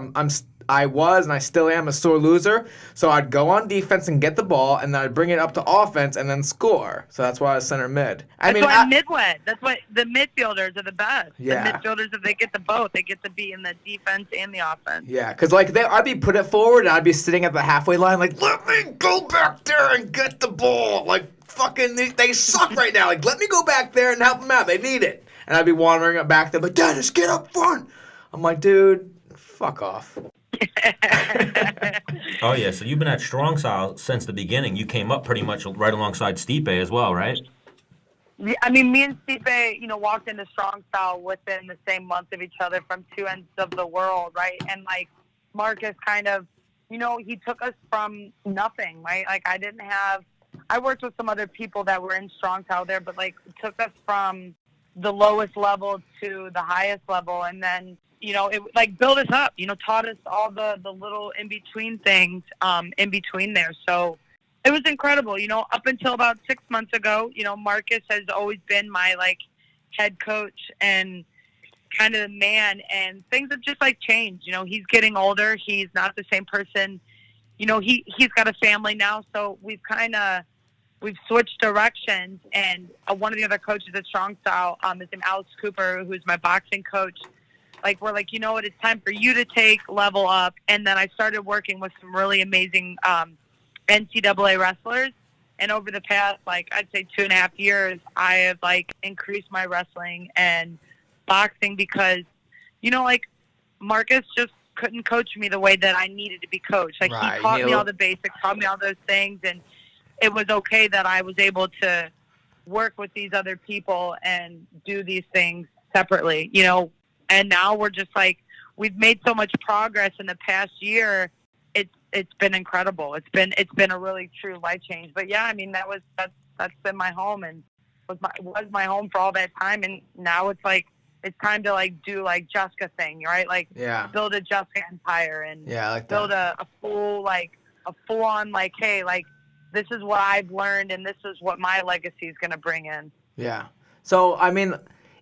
I was and I still am a sore loser. So I'd go on defense and get the ball, and then I'd bring it up to offense and then score. So that's why I was center mid. That's why midway. That's why the midfielders are the best. Yeah. The midfielders, if they get the both, they get to be in the defense and the offense. Yeah, because like I'd be put it forward, and I'd be sitting at the halfway line, like, let me go back there and get the ball. Like, fucking, they suck right now. Like, let me go back there and help them out. They need it. And I'd be wandering up back there, like, Dennis, get up front. I'm like, dude, fuck off. Oh, yeah, so you've been at Strong Style since the beginning. You came up pretty much right alongside Stipe as well, right? Yeah, I mean, me and Stipe, walked into Strong Style within the same month of each other from two ends of the world, right? And, like, Marcus kind of, he took us from nothing, right? Like, I worked with some other people that were in Strong Style there, but, like, it took us from the lowest level to the highest level, and then it like built us up, taught us all the little in-between things in between there. So it was incredible, up until about 6 months ago. Marcus has always been my like head coach and kind of the man, and things have just like changed. He's getting older. He's not the same person. He's got a family now, so we've switched directions. And one of the other coaches at Strong Style is named Alex Cooper, who's my boxing coach. Like, we're like, what, it's time for you to level up. And then I started working with some really amazing NCAA wrestlers. And over the past, like, I'd say 2.5 years, I have, like, increased my wrestling and boxing because, like, Marcus just couldn't coach me the way that I needed to be coached. Like Right. he taught me all the basics, taught me all those things, and it was okay that I was able to work with these other people and do these things separately, you know. And now we're just like, we've made so much progress in the past year. It's been incredible. It's been a really true life change. But yeah, I mean, that's been my home and was my home for all that time. And now it's like, it's time to like do like Jessica thing, right? Like build a Jessica empire and like build a full on like, hey, like this is what I've learned and this is what my legacy is going to bring in. Yeah. So, I mean,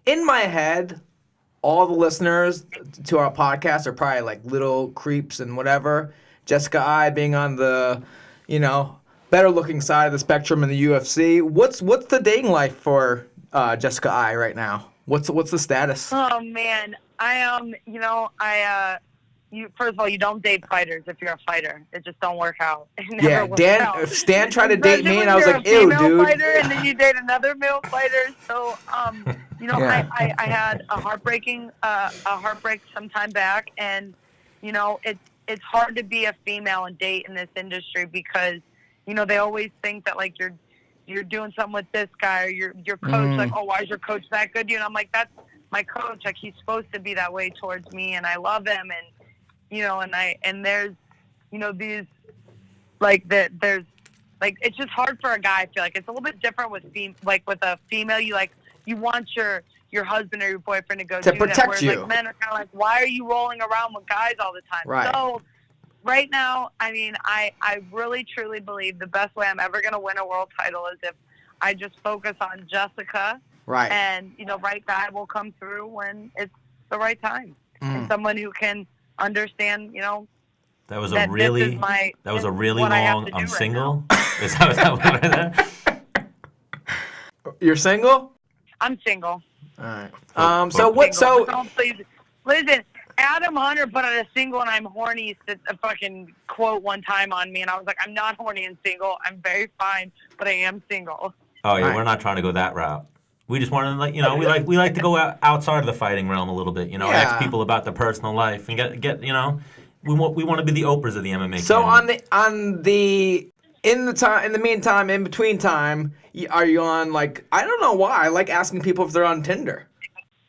in my head, all the listeners to our podcast are probably like little creeps and whatever. Jessica I being on the, you know, better looking side of the spectrum in the UFC. What's the dating life for Jessica I right now? What's the status? Oh man, you first of all, you don't date fighters if you're a fighter. It just don't work out. Stan tried to date me, and I was like, "Ew, dude." Female fighter, and then you date another male fighter. So, I had a heartbreak some time back, and you know, it's hard to be a female and date in this industry because, you know, they always think that like you're doing something with this guy or your coach, like, oh, why is your coach that good? You know, I'm like, that's my coach. Like he's supposed to be that way towards me, and I love him, and you know, and there's, you know, these, like, there's, like, it's just hard for a guy. I feel like it's a little bit different with with a female. You want your husband or your boyfriend to go to do protect that. Whereas, you. like, men are kind of like, why are you rolling around with guys all the time? Right. So right now, I mean, I really, truly believe the best way I'm ever going to win a world title is if I just focus on Jessica. Right. And, you know, right guy will come through when it's the right time. And someone who can understand, you know, that was a really long I'm single. Is that what that? You're single? I'm single. All right. Please, listen, Adam Hunter put out a single and I'm horny a fucking quote one time on me, and I was like, I'm not horny and single. I'm very fine, but I am single. Oh yeah, we're not trying to go that route. We just want to, like, you know, we like to go outside of the fighting realm a little bit, you know, ask people about their personal life and get you know, we want to be the Oprahs of the MMA. So in the meantime, in between time, are you on, like, I don't know why I like asking people if they're on Tinder.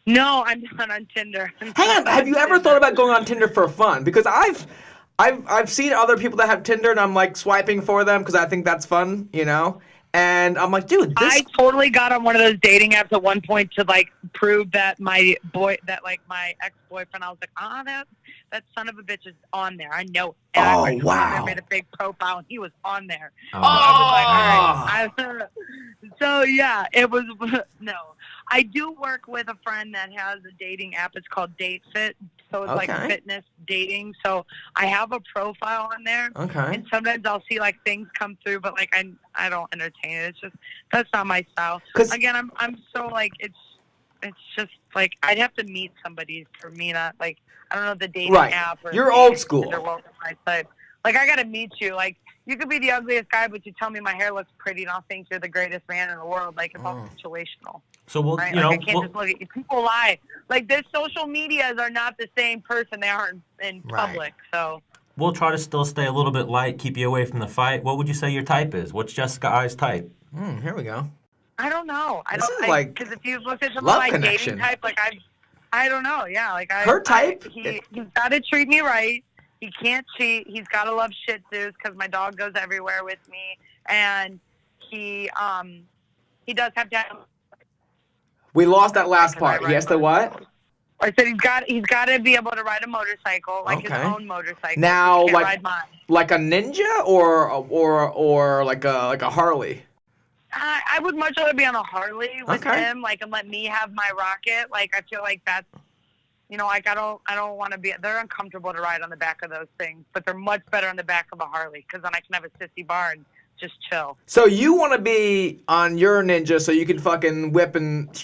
No, I'm not on Tinder. Hang on, have you ever thought about going on Tinder for fun? Because I've seen other people that have Tinder and I'm like swiping for them because I think that's fun, you know. And I'm like, dude, I totally got on one of those dating apps at one point to like prove that my ex-boyfriend, I was like, that son of a bitch is on there. I know. And I made a big profile and he was on there. Oh. So I was like, all right. So yeah, it was, no. I do work with a friend that has a dating app. It's called DateFit. So it's like fitness dating. So I have a profile on there. Okay. And sometimes I'll see like things come through, but like I don't entertain it. It's just, that's not my style. Again, I'm so like, it's just like I'd have to meet somebody for me not like, I don't know, the dating app. Or you're old school. Like I got to meet you. Like you could be the ugliest guy, but you tell me my hair looks pretty and I'll think you're the greatest man in the world. Like it's all situational. So we'll, right? you know, I can't just look at you. People lie. Like this social medias are not the same person they are in public. So we'll try to still stay a little bit light, keep you away from the fight. What would you say your type is? What's Jessica I's type? Here we go. I don't know. Because if you look at some of love my connection. dating type, like I don't know. Yeah, like her type. He's got to treat me right. He can't cheat. He's got to love Shih Tzus because my dog goes everywhere with me, and he does have to have. We lost that last part. He has to what? I said he's got to be able to ride a motorcycle, like his own motorcycle. Now, he can't ride mine. Like a Ninja or like a Harley. I would much rather be on a Harley with him, like, and let me have my rocket. Like, I feel like that's, you know, like I don't want to be. They're uncomfortable to ride on the back of those things, but they're much better on the back of a Harley because then I can have a sissy bar and just chill. So you want to be on your Ninja so you can fucking whip and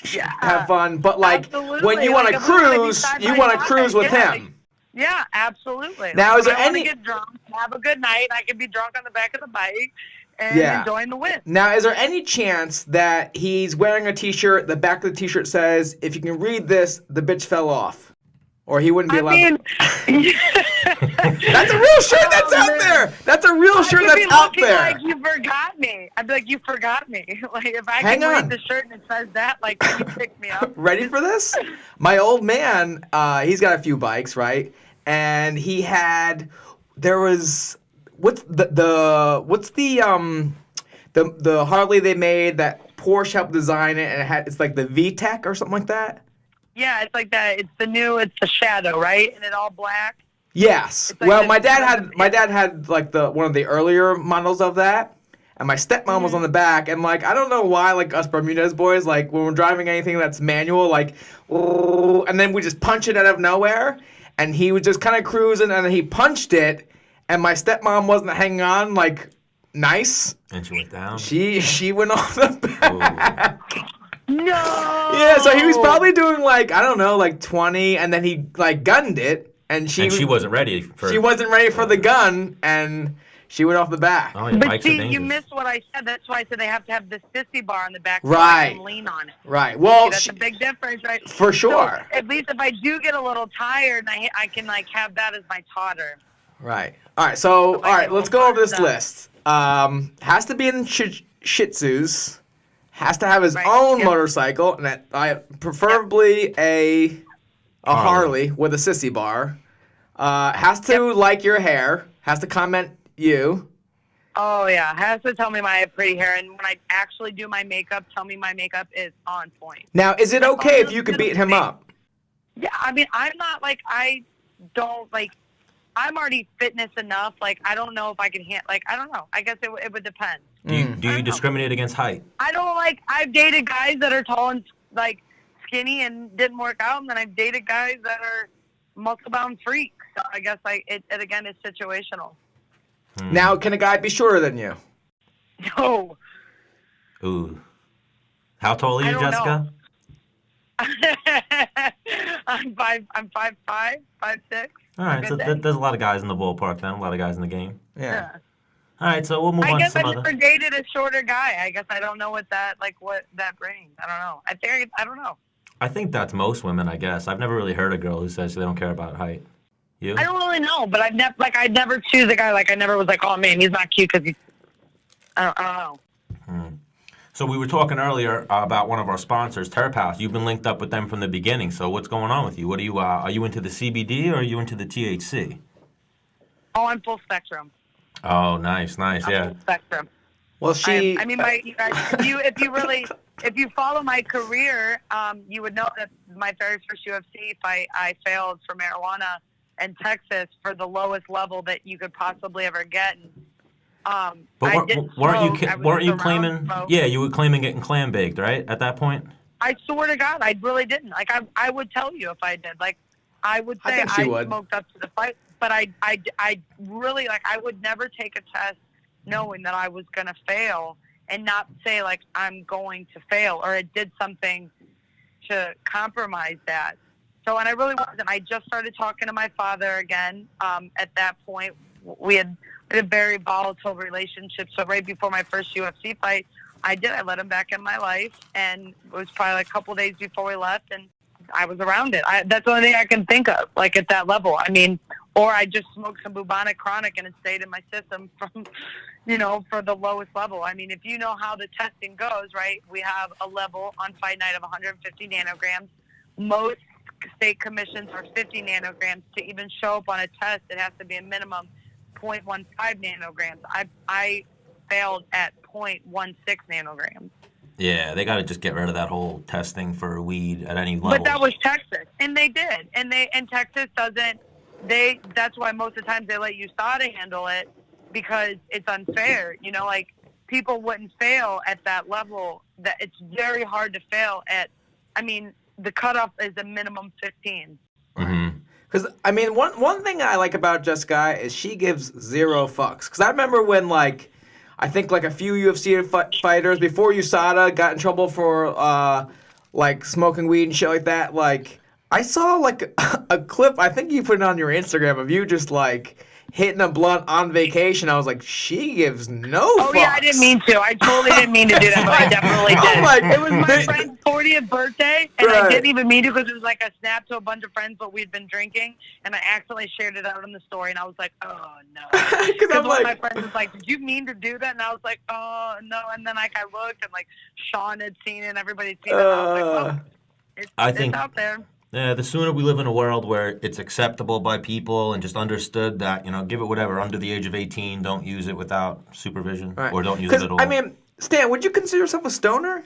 have fun, but like when you want to cruise, you want to cruise with him. Yeah, absolutely. Now, like, is there I any? Get drunk, have a good night. I can be drunk on the back of the bike and enjoying the wind. Now, is there any chance that he's wearing a T-shirt? The back of the T-shirt says, "If you can read this, the bitch fell off," Or he wouldn't be I allowed. mean, That's a real shirt that's out there. That's a real shirt I could be that's out looking there. like you forgot me. I'd be like, you forgot me. Like if I Hang can on. read the shirt and it says that, like can you pick me up? Ready for this? My old man, he's got a few bikes, right? And he had, there was, what's the Harley they made that Porsche helped design it, and it's like the VTEC or something like that. Yeah, it's like that. It's the Shadow, right? And it all black. Yes. It's like Well, the- my dad had like one of the earlier models of that, and my stepmom was on the back, and like I don't know why, like us Bermudez boys, like when we're driving anything that's manual, like, and then we just punch it out of nowhere, and he was just kind of cruising, and then he punched it, and my stepmom wasn't hanging on like nice. And she went down. She went off the back. No. Yeah, so he was probably doing like I don't know, like 20, and then he like gunned it, and she wasn't ready for. She wasn't ready for the gun, and she went off the back. Oh, yeah, But bikes are see, dangerous. you missed what I said. That's why I said they have to have this sissy bar on the back so I Right. can lean on it. Right. Well, See, that's a big difference, right? for sure. So at least if I do get a little tired, I can like have that as my totter. Right. All right. So, all right, get let's a go little over this fired up. list. Has to be in Shih Tzus. Has to have his Right, own yep. motorcycle, and preferably a Harley with a sissy bar. Has to like your hair. Has to comment you. Oh yeah, has to tell me I have pretty hair, and when I actually do my makeup, tell me my makeup is on point. Now, is it That's okay all if you could little beat him things. up? Yeah, I mean, I'm not like I don't like. I'm already fitness enough. Like I don't know if I can like I don't know. I guess it would depend. Do you I don't know. discriminate against height? I don't like. I've dated guys that are tall and like skinny and didn't work out, and then I've dated guys that are muscle-bound freaks. So I guess it again is situational. Now, can a guy be shorter than you? No. Ooh. How tall are I you, don't know. Jessica? I'm 5'5", 5'6". All right, so Good day. there's a lot of guys in the ballpark then, a lot of guys in the game. Yeah. Yeah. All right, so we'll move I on to guess some I've other. never dated a shorter guy. I guess I don't know what that brings. I don't know. I don't know. I think that's most women, I guess. I've never really heard a girl who says they don't care about height. You? I don't really know, but I'd never choose a guy. Like I never was like, oh man, he's not cute because he's. I don't know. So we were talking earlier about one of our sponsors, Terp House. You've been linked up with them from the beginning. So what's going on with you? What are you into the CBD or are you into the THC? Oh, I'm full spectrum. Oh, nice, I'm yeah. full spectrum. Well, she. I mean, you guys, if you follow my career, you would know that my very first UFC fight, I failed for marijuana in Texas for the lowest level that you could possibly ever get. And, But I didn't weren't smoke. I was weren't you just around claiming? smoke. Yeah, you were claiming getting clam baked, right? At that point. I swear to God, I really didn't. Like I would tell you if I did. Like I would I say think she I would. smoked up to the fight, but I really like I would never take a test knowing that I was gonna fail and not say like I'm going to fail or it did something to compromise that. So and I really wasn't. I just started talking to my father again. At that point, we had a very volatile relationship. So right before my first UFC fight, I let him back in my life, and it was probably like a couple days before we left, and I was around it. That's the only thing I can think of, like at that level. I mean, or I just smoked some bubonic chronic and it stayed in my system from, for the lowest level. I mean, if you know how the testing goes, right, we have a level on fight night of 150 nanograms. Most state commissions are 50 nanograms. To even show up on a test, it has to be a minimum 0.15 nanograms. I failed at 0.16 nanograms. Yeah, they got to just get rid of that whole testing for weed at any level. But that was Texas, and they did. And Texas doesn't. That's why most of the times they let USADA handle it because it's unfair. Like people wouldn't fail at that level. That it's very hard to fail at. I mean, the cutoff is a minimum 15. Because, I mean, one thing I like about Jessica is she gives zero fucks. Because I remember when, like, I think, like, a few UFC fighters before USADA got in trouble for, like, smoking weed and shit like that. Like, I saw, like, a clip, I think you put it on your Instagram, of you just, like, hitting a blunt on vacation. I was like, she gives no Oh fucks. yeah, I didn't mean to. I totally didn't mean to do that, but I definitely did. I'm like, it was my friend's 40th birthday, and I Right. didn't even mean to because it was like a snap to a bunch of friends, but we'd been drinking, and I accidentally shared it out on the story, and I was like, oh no. Because I'm one of my like, friends was like, did you mean to do that? And I was like, oh no. And then like I looked, and like Sean had seen it, and everybody had seen it, and I was like, well, I think- it's out there. Yeah, the sooner we live in a world where it's acceptable by people and just understood that, give it whatever, under the age of 18, don't use it without supervision, right. or don't use it at all. I mean, Stan, would you consider yourself a stoner?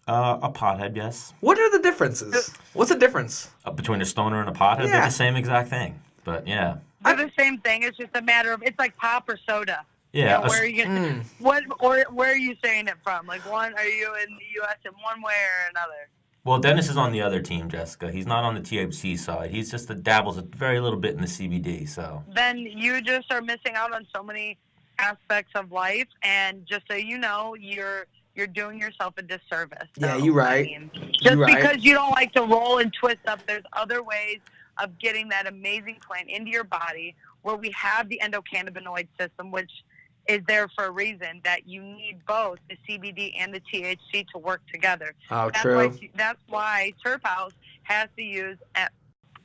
A pothead, yes. What are the differences? What's the difference? Between a stoner and a pothead, they're Yeah. the same exact thing. But yeah. They're the same thing. It's just a matter of, it's like pop or soda. Yeah. Where are you where are you saying it from? Like, are you in the U.S. in one way or another? Well, Dennis is on the other team, Jessica. He's not on the THC side. He's just dabbles a very little bit in the CBD. So then you just are missing out on so many aspects of life, and just so you know, you're doing yourself a disservice. So, Yeah, you're right. I mean, just You're right. because you don't like to roll and twist up, there's other ways of getting that amazing plant into your body, where we have the endocannabinoid system, which is there for a reason, that you need both the CBD and the THC to work together. Oh, true. That's why Turf House has to use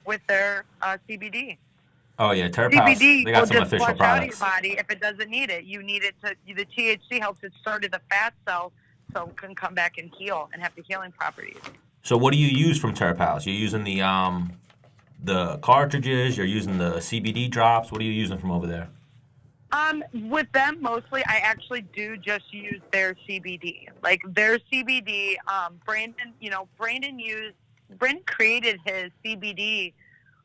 with their CBD. Oh yeah, Turf House. CBD They got will some just official flush out of your products. body if it doesn't need it. You need it the THC helps it start at the fat cell so it can come back and heal and have the healing properties. So what do you use from Turf House? You're using the cartridges. You're using the CBD drops. What are you using from over there? With them mostly, I actually do just use their CBD. Like their CBD, Brandon created his CBD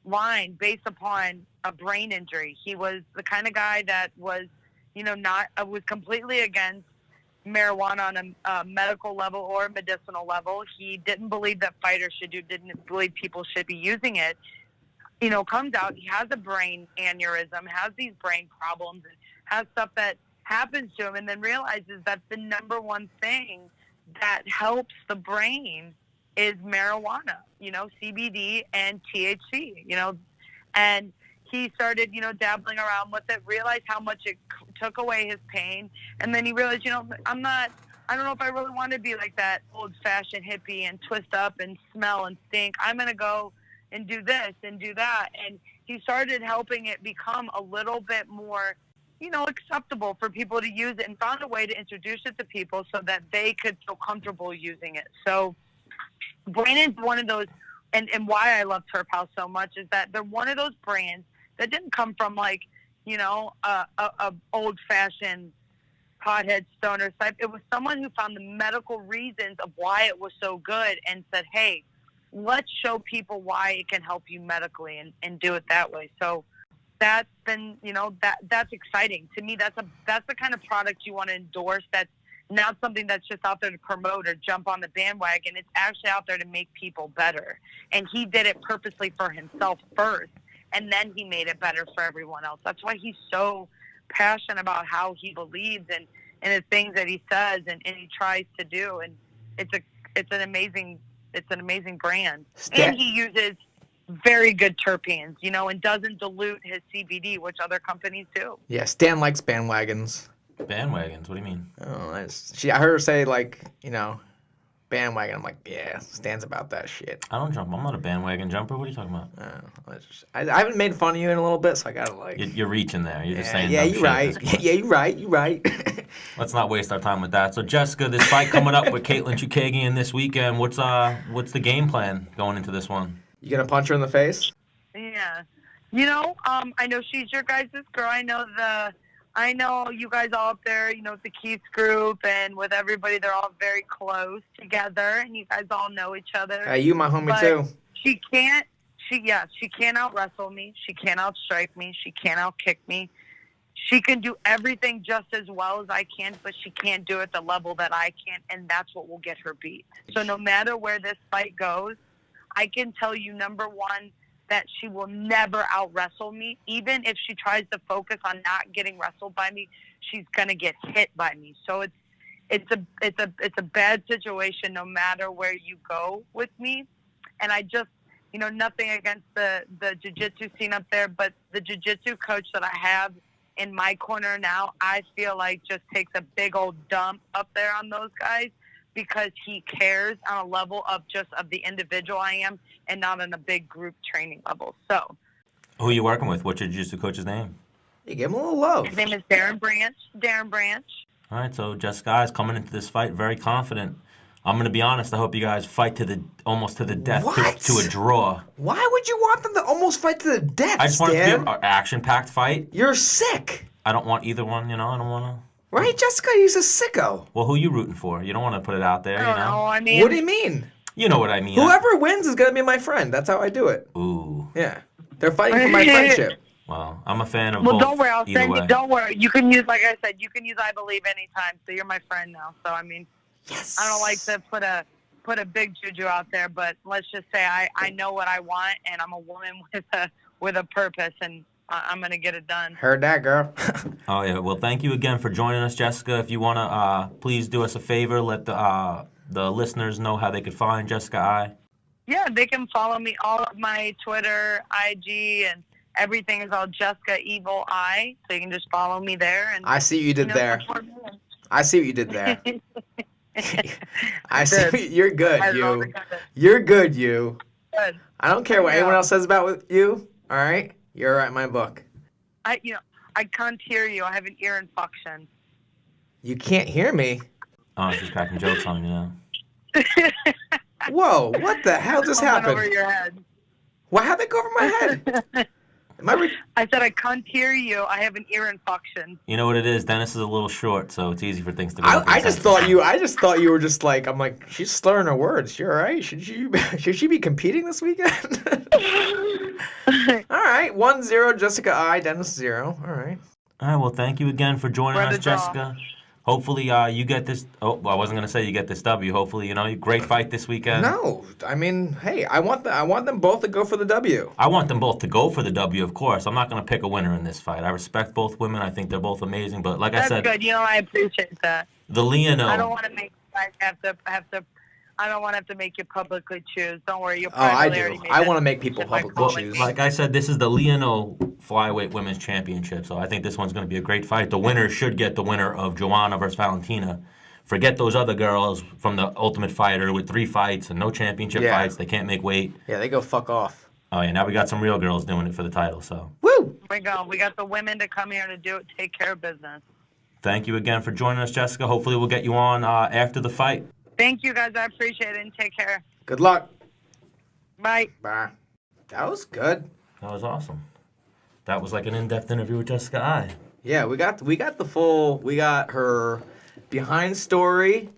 line based upon a brain injury. He was the kind of guy that was, was completely against marijuana on a medical level or medicinal level. He didn't believe that fighters didn't believe people should be using it. Comes out, he has a brain aneurysm, has these brain problems, and has stuff that happens to him, and then realizes that the number one thing that helps the brain is marijuana, CBD and THC, and he started, dabbling around with it, realized how much it took away his pain, and then he realized, I don't know if I really want to be like that old-fashioned hippie and twist up and smell and stink. I'm going to go and do this and do that. And he started helping it become a little bit more, acceptable for people to use it, and found a way to introduce it to people so that they could feel comfortable using it. So Brandon's one of those, and why I love Turf House so much is that they're one of those brands that didn't come from like, a old-fashioned pothead stoner type. It was someone who found the medical reasons of why it was so good and said, hey, let's show people why it can help you medically and do it that way. So that's been, that's exciting to me. That's the kind of product you want to endorse. That's not something that's just out there to promote or jump on the bandwagon. It's actually out there to make people better. And he did it purposely for himself first, and then he made it better for everyone else. That's why he's so passionate about how he believes and the things that he says and he tries to do. And it's an amazing brand. And he uses very good terpenes, and doesn't dilute his CBD, which other companies do. Yeah, Stan likes bandwagons. Bandwagons? What do you mean? Oh, I heard her say bandwagon. I'm like, yeah, Stan's about that shit. I don't jump. I'm not a bandwagon jumper. What are you talking about? I haven't made fun of you in a little bit, so I gotta You're reaching there. You're just saying. Yeah, dumb you're shit at right. this point. Yeah, you're right. Let's not waste our time with that. So Jessica, this fight coming up with Caitlin Chukagian this weekend. What's the game plan going into this one? You gonna punch her in the face? Yeah. I know she's your guys' girl. I know you guys all up there, with the Keith's group and with everybody, they're all very close together, and you guys all know each other. You my homie but too. She can't out wrestle me. She can't out strike me. She can't out kick me. She can do everything just as well as I can, but she can't do it at the level that I can, and that's what will get her beat. So no matter where this fight goes, I can tell you, number one, that she will never out wrestle me. Even if she tries to focus on not getting wrestled by me, she's gonna get hit by me. So it's a bad situation no matter where you go with me. And I just, nothing against the jiu-jitsu scene up there, but the jiu-jitsu coach that I have in my corner now, I feel like just takes a big old dump up there on those guys because he cares on a level of the individual I am and not on a big group training level. So, Who are you working with? What's your jiu-jitsu coach's name? You give him a little love. his name is Darren Branch. Darren Branch. All right, so Jessica is coming into this fight very confident. I'm going to be honest. I hope you guys fight almost to the death What? to a draw. Why would you want them to almost fight to the death, I just want it to Stan? be an action-packed fight. You're sick. I don't want either one, I don't want to... Right, Jessica? He's a sicko. Well, who are you rooting for? You don't want to put it out there, I don't know. I mean, What do you mean? You know what I mean. Whoever wins is going to be my friend. That's how I do it. Ooh. Yeah. They're fighting for my friendship. Well, I'm a fan of well, both. don't worry. I'll either send way. you. Don't worry. You can use, like I said, I believe anytime. So you're my friend now. So I mean, Yes. I don't like to put a big juju out there, but let's just say I know what I want, and I'm a woman with a purpose, and I'm gonna get it done. Heard that, girl. Oh, yeah. Well, thank you again for joining us, Jessica. If you want to, please do us a favor. Let the listeners know how they could find Jessica I. Yeah, they can follow me. All of my Twitter, IG, and everything is all Jessica Evil Eye. So you can just follow me there. And I see what you did there. support me. I see what you did there. I see. Did. You're good, I you. really got it. You're good, you. Good. I don't care what Yeah. anyone else says about you. All right? You're right in my book. I can't hear you. I have an ear infection. You can't hear me. Oh, she's cracking jokes on you. Whoa, what the hell just Went happened? over your head. What happened go over my head? Am I I said I can't hear you. I have an ear infection. You know what it is? Dennis is a little short, so it's easy for things to go. up I his just head. thought you were just like, I'm like, she's slurring her words. She all right? Should she be competing this weekend? All right, 1-0 Jessica I, Dennis 0. All right. All right, well, thank you again for joining We're us, the draw. Jessica. Hopefully, you get this. Oh, well, I wasn't gonna say you get this W. Hopefully, great fight this weekend. No, I mean, hey, I want them both to go for the W. I want them both to go for the W, of course. I'm not gonna pick a winner in this fight. I respect both women. I think they're both amazing. But like That's I said, good. I appreciate that. the Leono. I don't want to make you guys have to. I don't want to have to make you publicly choose. Don't worry. You'll Oh, I probably do. already made I it. want to make people If I publicly call it. choose. Like I said, this is the Leono Flyweight Women's Championship, so I think this one's going to be a great fight. The winner should get the winner of Joanna versus Valentina. Forget those other girls from the Ultimate Fighter with 3 fights and no championship Yeah. fights. They can't make weight. Yeah, they go fuck off. Oh, yeah, now we got some real girls doing it for the title, so. Woo! We go. We got the women to come here to do it, take care of business. Thank you again for joining us, Jessica. Hopefully we'll get you on after the fight. Thank you, guys. I appreciate it, and take care. Good luck. Bye. Bye. That was good. That was awesome. That was like an in-depth interview with Jessica I. Yeah, we got her behind story,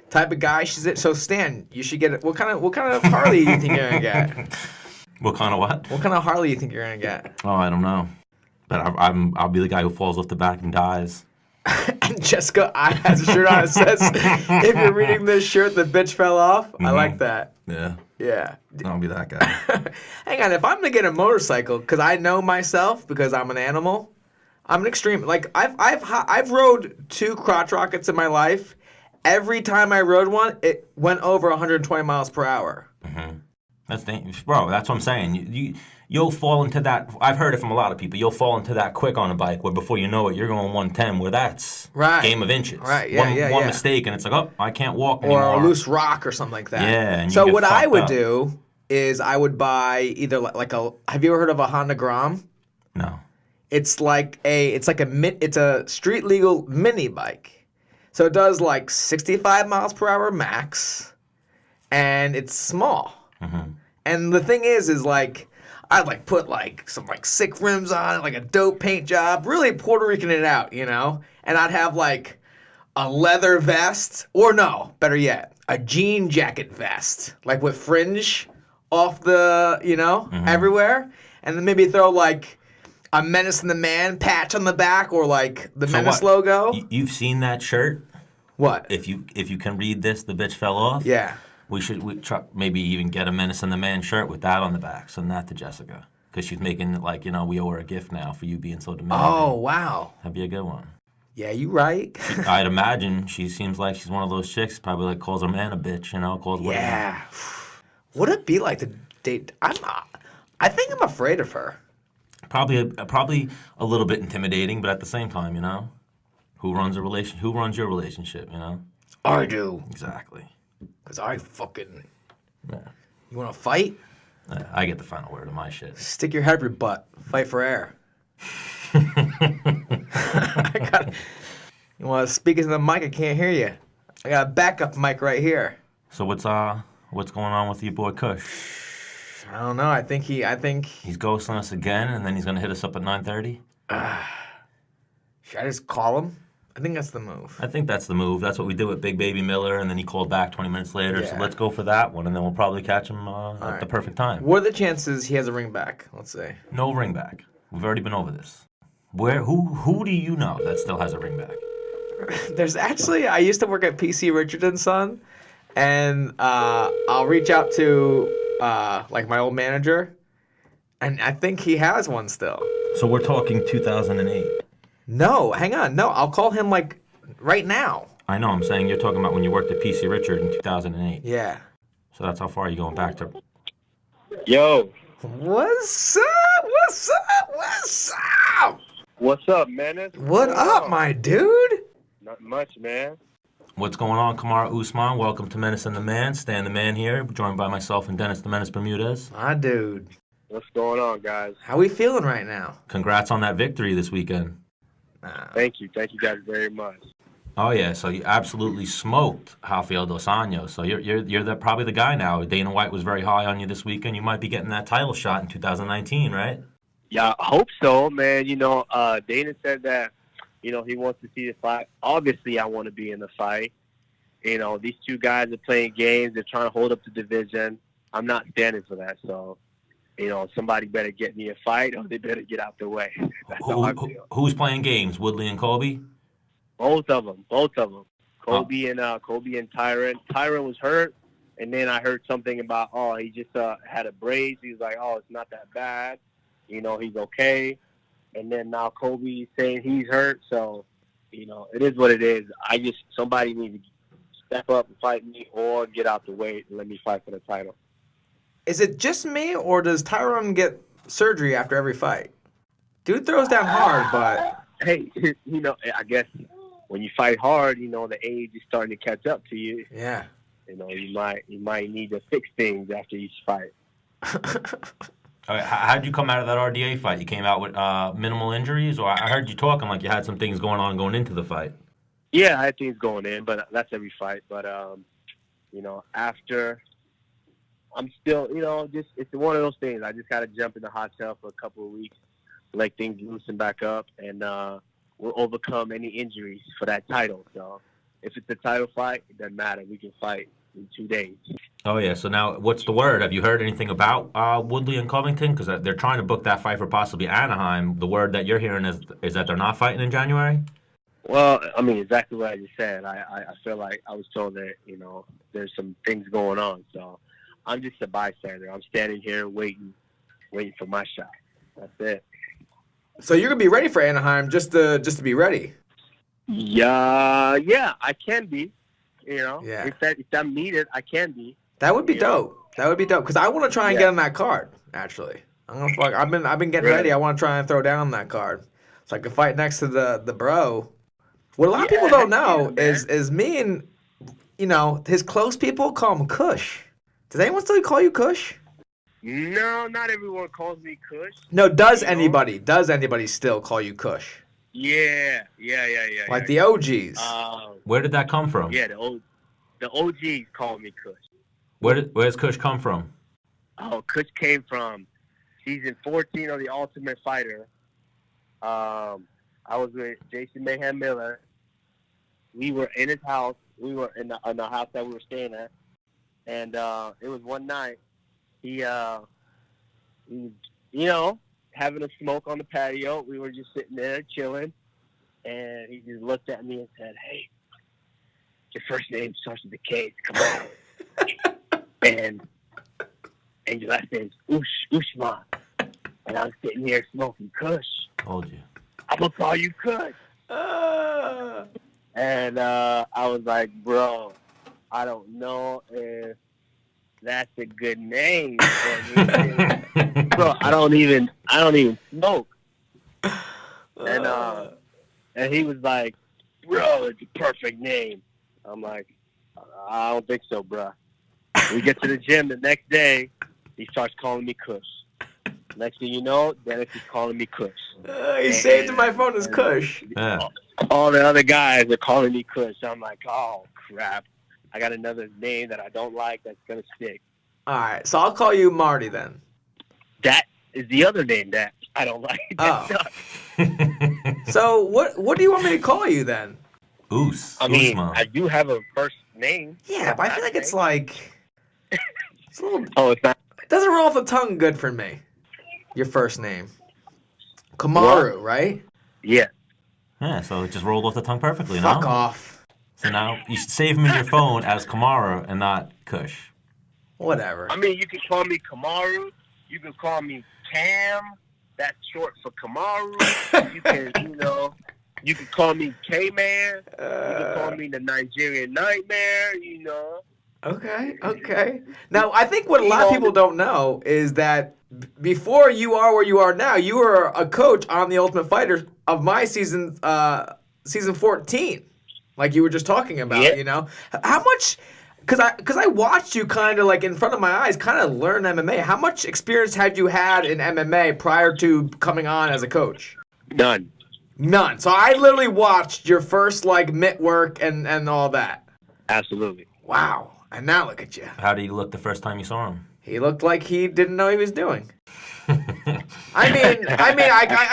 type of guy she's at. So Stan, you should get it. What kind of Harley you think you're gonna get? What kind of what? What kind of Harley you think you're gonna get? Oh, I don't know. But I'll be the guy who falls off the back and dies. And Jessica I has a shirt on that says, "If you're reading this shirt, the bitch fell off." I like that. Yeah. Yeah. I'll be that guy. Hang on, if I'm gonna get a motorcycle, because I know myself, because I'm an animal, I'm an extreme. Like I've rode 2 crotch rockets in my life. Every time I rode one, it went over 120 miles per hour. That's dangerous. Bro, that's what I'm saying. You'll fall into that. I've heard it from a lot of people. You'll fall into that quick on a bike where before you know it, you're going 110, where that's Right. game of inches. Right, yeah, One yeah. mistake, and it's like, oh, I can't walk Or anymore. a loose rock or something like that. Yeah, and you so get what I fucked would up. do is I would buy either like a. Have you ever heard of a Honda Grom? No. It's a street legal mini bike. So it does like 65 miles per hour max, and it's small. And the thing is like I'd like put like some like sick rims on it, like a dope paint job, really Puerto Rican it out, And I'd have like a leather vest, or no, better yet, a jean jacket vest, like with fringe off the, everywhere, and then maybe throw like a Menace and the Man patch on the back, or like the Menace logo. You've seen that shirt? What? If you can read this, the bitch fell off. Yeah. We try, maybe even get a Menace and the Man shirt with that on the back. Send that to Jessica. Because she's making it like, we owe her a gift now for you being so demanding. Oh, wow. That'd be a good one. Yeah, you right. I'd imagine she seems like she's one of those chicks, probably like calls her man a bitch, calls whatever. Yeah. Would it be like date. I think I'm afraid of her. Probably a little bit intimidating, but at the same time, who runs Who runs your relationship? I do. Exactly. Because I fucking. Yeah. You want to fight? I get the final word of my shit. Stick your head up your butt. Fight for air. You want to speak into the mic? I can't hear you. I got a backup mic right here. So what's going on with your boy Kush? I don't know. I think He's ghosting us again, and then he's gonna hit us up at 9:30. Should I just call him? I think that's the move. I think that's the move. That's what we did with Big Baby Miller, and then he called back 20 minutes later. Yeah. So let's go for that one, and then we'll probably catch him at the perfect time. What are the chances he has a ring back? Let's say. No ring back. We've already been over this. Who do you know that still has a ring back? There's actually, I used to work at PC Richard & Son, and I'll reach out to like my old manager, and I think he has one still. So we're talking 2008. No, hang on. No, I'll call him like right now. I know. I'm saying you're talking about when you worked at PC Richard in 2008. Yeah. So that's how far you're going back to. Yo. What's up? What's up? What's up? What's up, Menace? What up, my dude? Not much, man. What's going on, Kamaru Usman? Welcome to Menace and the Man. Stan the Man here, joined by myself and Dennis the Menace Bermudez. My dude. What's going on, guys? How we feeling right now? Congrats on that victory this weekend. Thank you. Thank you guys very much. Oh yeah, so you absolutely smoked Rafael Dos Anjos. So you're probably the guy now. Dana White was very high on you this weekend. You might be getting that title shot in 2019, right? Yeah, I hope so, man. Dana said that, he wants to see the fight. Obviously, I want to be in the fight. These two guys are playing games. They're trying to hold up the division. I'm not standing for that. So, somebody better get me a fight or they better get out the way. That's how I feel. Who's playing games? Woodley and Colby? Both of them. Colby and Tyron. Tyron was hurt, and then I heard something about, he just had a brace. He was like, it's not that bad. He's okay. And then now Colby's saying he's hurt. So, it is what it is. Somebody needs to step up and fight me or get out the way and let me fight for the title. Is it just me, or does Tyron get surgery after every fight? Dude throws down hard, but... Hey, I guess when you fight hard, the age is starting to catch up to you. Yeah. You might need to fix things after each fight. All right, how'd you come out of that RDA fight? You came out with minimal injuries, or I heard you talking like you had some things going on going into the fight. Yeah, I had things going in, but that's every fight. But after, I'm still, it's one of those things. I just got to jump in the hot tub for a couple of weeks, let things loosen back up, and we'll overcome any injuries for that title. So if it's a title fight, it doesn't matter. We can fight in 2 days. Oh, yeah. So now what's the word? Have you heard anything about Woodley and Covington? Because they're trying to book that fight for possibly Anaheim. The word that you're hearing is that they're not fighting in January? Well, I mean, exactly what I just said. I feel like I was told that, there's some things going on. So I'm just a bystander. I'm standing here waiting for my shot. That's it. So you're going to be ready for Anaheim just to be ready? Yeah, I can be. Yeah. If I'm needed, I can be. That would be dope. That would be dope. Because I want to try and get on that card, actually. I've been getting ready. I want to try and throw down that card. So I can fight next to the bro. What a lot of people don't know is me and, his close people call him Kush. Does anyone still call you Kush? No, not everyone calls me Kush. No, does anybody still call you Kush? Yeah. Like the OGs. Where did that come from? Yeah, the OGs call me Kush. Where's Kush come from? Oh, Kush came from season 14 of The Ultimate Fighter. I was with Jason Mayhem Miller. We were in his house. We were in the house that we were staying at. And it was one night. He having a smoke on the patio. We were just sitting there chilling. And he just looked at me and said, "Hey, your first name starts with a K. Come on." and your last name's Usman. And I'm sitting here smoking Kush. Told you. I'm going to call you Kush. And I was like, bro, I don't know if That's a good name for me. Bro, I don't even smoke. And he was like, bro, it's a perfect name. I'm like, I don't think so, bro. We get to the gym the next day, he starts calling me Kush. Next thing you know, Dennis is calling me Kush. He saved my phone as Kush. Yeah. All the other guys are calling me Kush. I'm like, oh, crap. I got another name that I don't like that's going to stick. All right, so I'll call you Marty then. That is the other name that I don't like. That sucks. So what do you want me to call you then? I mean, Usman. I do have a first name. Yeah, but I feel like it's like it's a little. Oh, it's not. It doesn't roll off the tongue good for me. Your first name, Kamaru, right? Yeah. Yeah, so it just rolled off the tongue perfectly. Fuck no? off. So now you should save him in your phone as Kamaru and not Kush. Whatever. I mean, you can call me Kamaru. You can call me Cam. That's short for Kamaru. You can, you can call me K-Man. You can call me the Nigerian Nightmare, Okay. Now, I think what a lot of people don't know is that before you are where you are now, you were a coach on The Ultimate Fighter of my season 14, like you were just talking about, How much, because I watched you kind of like in front of my eyes kind of learn MMA. How much experience had you had in MMA prior to coming on as a coach? None. So I literally watched your first like mitt work and all that. Absolutely. Wow. And now look at you. How did he look the first time you saw him? He looked like he didn't know what he was doing. I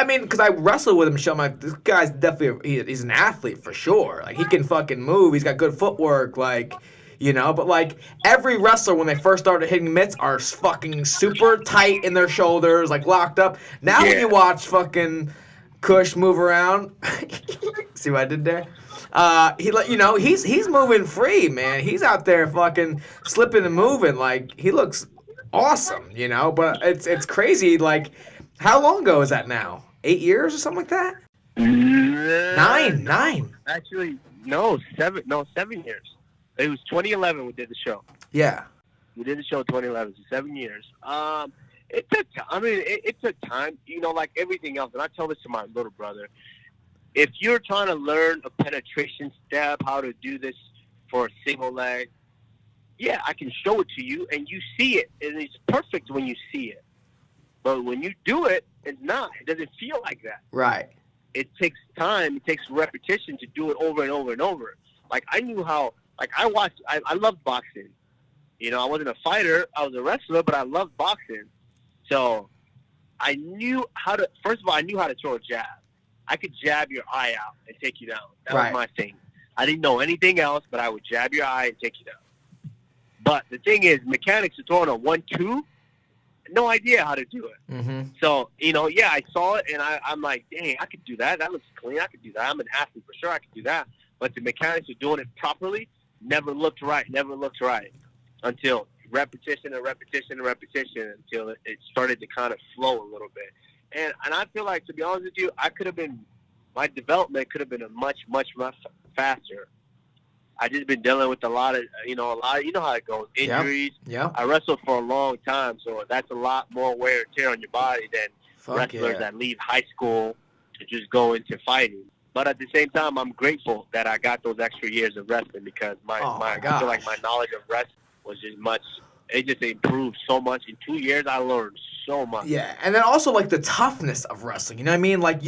mean, because I wrestled with him, show my this guy's definitely he's an athlete for sure. Like he can fucking move. He's got good footwork. Like, but like every wrestler when they first started hitting mitts are fucking super tight in their shoulders, like locked up. Now when you watch fucking Kush move around, see what I did there? He's moving free, man. He's out there fucking slipping and moving. Like he looks awesome, But it's crazy. Like, how long ago is that now? 8 years or something like that? Nine. Actually, no, 7 years. It was 2011 we did the show. Yeah. We did the show in 2011, so 7 years. It took time. I mean, it took time, like everything else. And I tell this to my little brother. If you're trying to learn a penetration step, how to do this for a single leg, yeah, I can show it to you, and you see it, and it's perfect when you see it. But when you do it, it's not. It doesn't feel like that. Right. It takes time. It takes repetition to do it over and over and over. Like, I knew how, like, I loved boxing. I wasn't a fighter. I was a wrestler, but I loved boxing. So I knew how to, first of all, I knew how to throw a jab. I could jab your eye out and take you down. That was my thing. I didn't know anything else, but I would jab your eye and take you down. But the thing is, mechanics are throwing a 1-2, no idea how to do it. Mm-hmm. So, I saw it, and I'm like, dang, I could do that. That looks clean. I could do that. I'm an athlete for sure. I could do that. But the mechanics are doing it properly never looked right until repetition and repetition and repetition until it started to kind of flow a little bit. And I feel like, to be honest with you, my development could have been much faster. I just been dealing with a lot of how it goes, injuries. Yeah. I wrestled for a long time, so that's a lot more wear and tear on your body than wrestlers that leave high school to just go into fighting. But at the same time, I'm grateful that I got those extra years of wrestling because I feel like my knowledge of wrestling was it just improved so much. In 2 years, I learned so much. Yeah, and then also like the toughness of wrestling. You know what I mean? Like,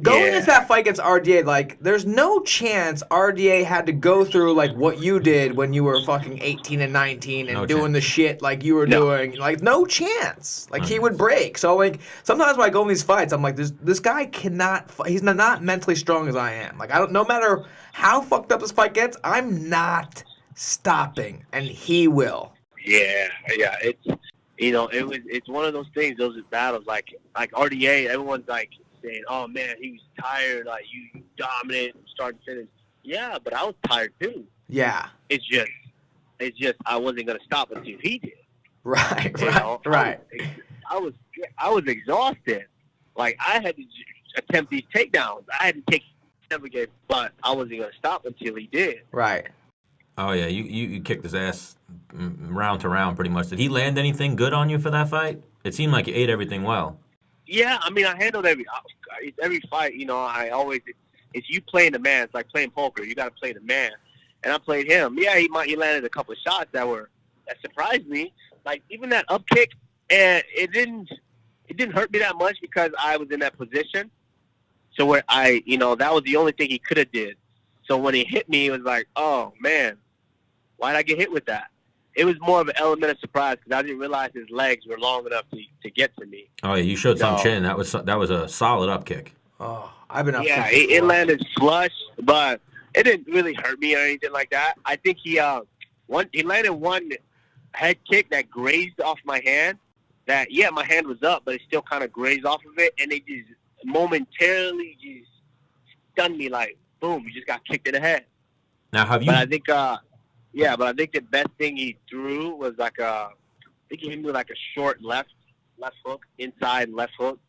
going into that fight against RDA, like, there's no chance RDA had to go through like what you did when you were fucking 18 and 19 and doing the shit like you were doing. Like, no chance. Like, he would break. So like, sometimes when I go in these fights, I'm like, this guy cannot. He's not mentally strong as I am. Like, no matter how fucked up this fight gets, I'm not stopping, and he will. Yeah. It's one of those things. Those battles, like RDA. Everyone's like saying, "Oh man, he was tired. Like you dominant, start to finish." Yeah, but I was tired too. Yeah. It's just I wasn't gonna stop until he did. Right. I was exhausted. Like I had to attempt these takedowns. I had to take every game, but I wasn't gonna stop until he did. Right. Oh yeah, you kicked his ass round to round pretty much. Did he land anything good on you for that fight? It seemed like you ate everything well. Yeah, I mean, I handled every fight. You know, I always it's you playing the man. It's like playing poker. You got to play the man, and I played him. Yeah, he landed a couple of shots that surprised me. Like even that up kick, and it didn't hurt me that much because I was in that position. So where that was the only thing he could have did. So when he hit me, it was like, oh man, why did I get hit with that? It was more of an element of surprise because I didn't realize his legs were long enough to get to me. Oh yeah, you showed some chin. That was a solid up kick. Oh, I've been up. Yeah, it landed flush, but it didn't really hurt me or anything like that. I think he landed one head kick that grazed off my hand. That my hand was up, but it still kind of grazed off of it, and it just momentarily just stunned me like, boom, you just got kicked in the head. Now have you? But I think the best thing he threw was like I think he hit me with like a short left hook, inside left hook,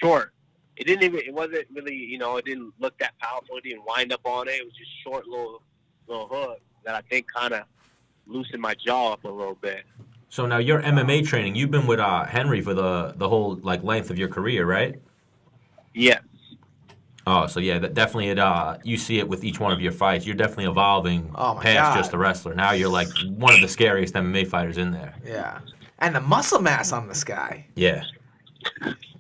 short. It wasn't really, it didn't look that powerful. It didn't wind up on it. It was just short little hook that I think kind of loosened my jaw up a little bit. So now your MMA training, you've been with Henry for the whole like length of your career, right? Yes. Oh, so yeah, that definitely you see it with each one of your fights. You're definitely evolving past just a wrestler. Now you're like one of the scariest MMA fighters in there. Yeah. And the muscle mass on this guy. Yeah.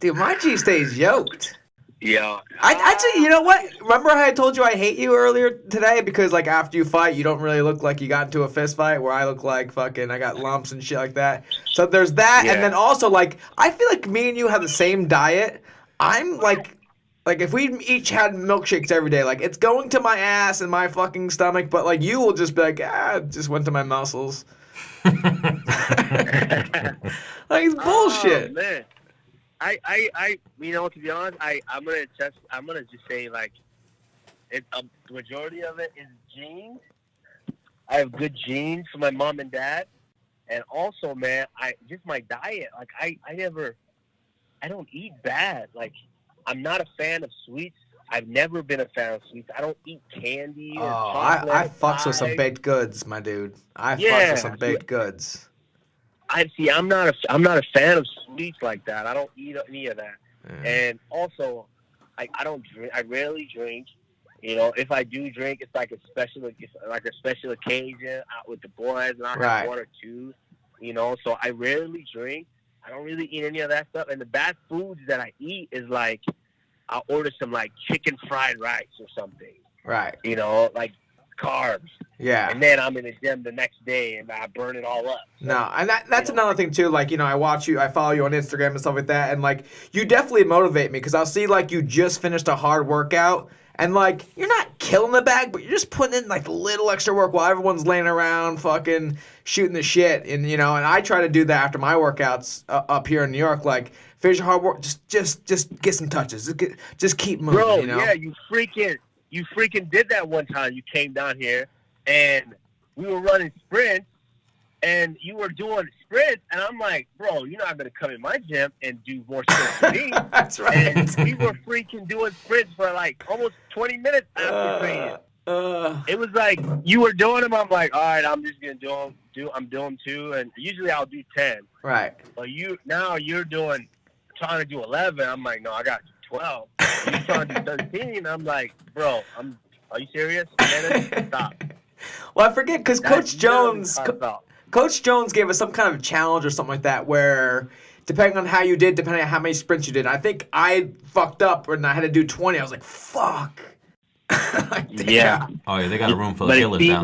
Dude, my G stays yoked. Yeah. Actually, you know what? Remember how I told you I hate you earlier today because like after you fight, you don't really look like you got into a fist fight where I look like fucking I got lumps and shit like that. So there's that, and then also like I feel like me and you have the same diet. I'm like if we each had milkshakes every day, like it's going to my ass and my fucking stomach, but like you will just be like, it just went to my muscles. Like it's bullshit. Oh, man. I to be honest, I'm gonna just say like the majority of it is genes. I have good genes from my mom and dad, and also, man, just my diet. Like I don't eat bad. Like I'm not a fan of sweets. I've never been a fan of sweets. I don't eat candy or chocolate. I fucks with some baked goods, my dude. Fucks with some baked goods. I'm not a fan of sweets like that. I don't eat any of that. Yeah. And also, I don't drink. I rarely drink. If I do drink, it's like a special occasion out with the boys, and I'll have one or two. So I rarely drink. I don't really eat any of that stuff. And the bad foods that I eat is like I'll order some like chicken fried rice or something. Right. Like carbs. Yeah. And then I'm in the gym the next day and I burn it all up. So, no, and that's another thing too. Like, I watch you, I follow you on Instagram and stuff like that, and like you definitely motivate me because I'll see like you just finished a hard workout and like you're not killing the bag, but you're just putting in like a little extra work while everyone's laying around fucking shooting the shit. And and I try to do that after my workouts up here in New York. Like finish your hard work, just get some touches, just keep moving. Bro, yeah, you freaking did that one time. You came down here and we were running sprints and you were doing sprints and I'm like, bro, you're not going to come in my gym and do more sprints than me. That's right. And we were freaking doing sprints for like almost 20 minutes after training. It was like you were doing them. I'm like, all right, I'm just going to I'm doing 2. And usually I'll do 10. Right. But you're trying to do 11. I'm like, no, I got 12. You're trying to do 13. I'm like, bro, are you serious? Stop. Well, I forget because Coach Jones gave us some kind of challenge or something like that where depending on how you did, depending on how many sprints you did, I think I fucked up and I had to do 20. I was like, fuck. Like, yeah. Oh, yeah, they got a room full of killers down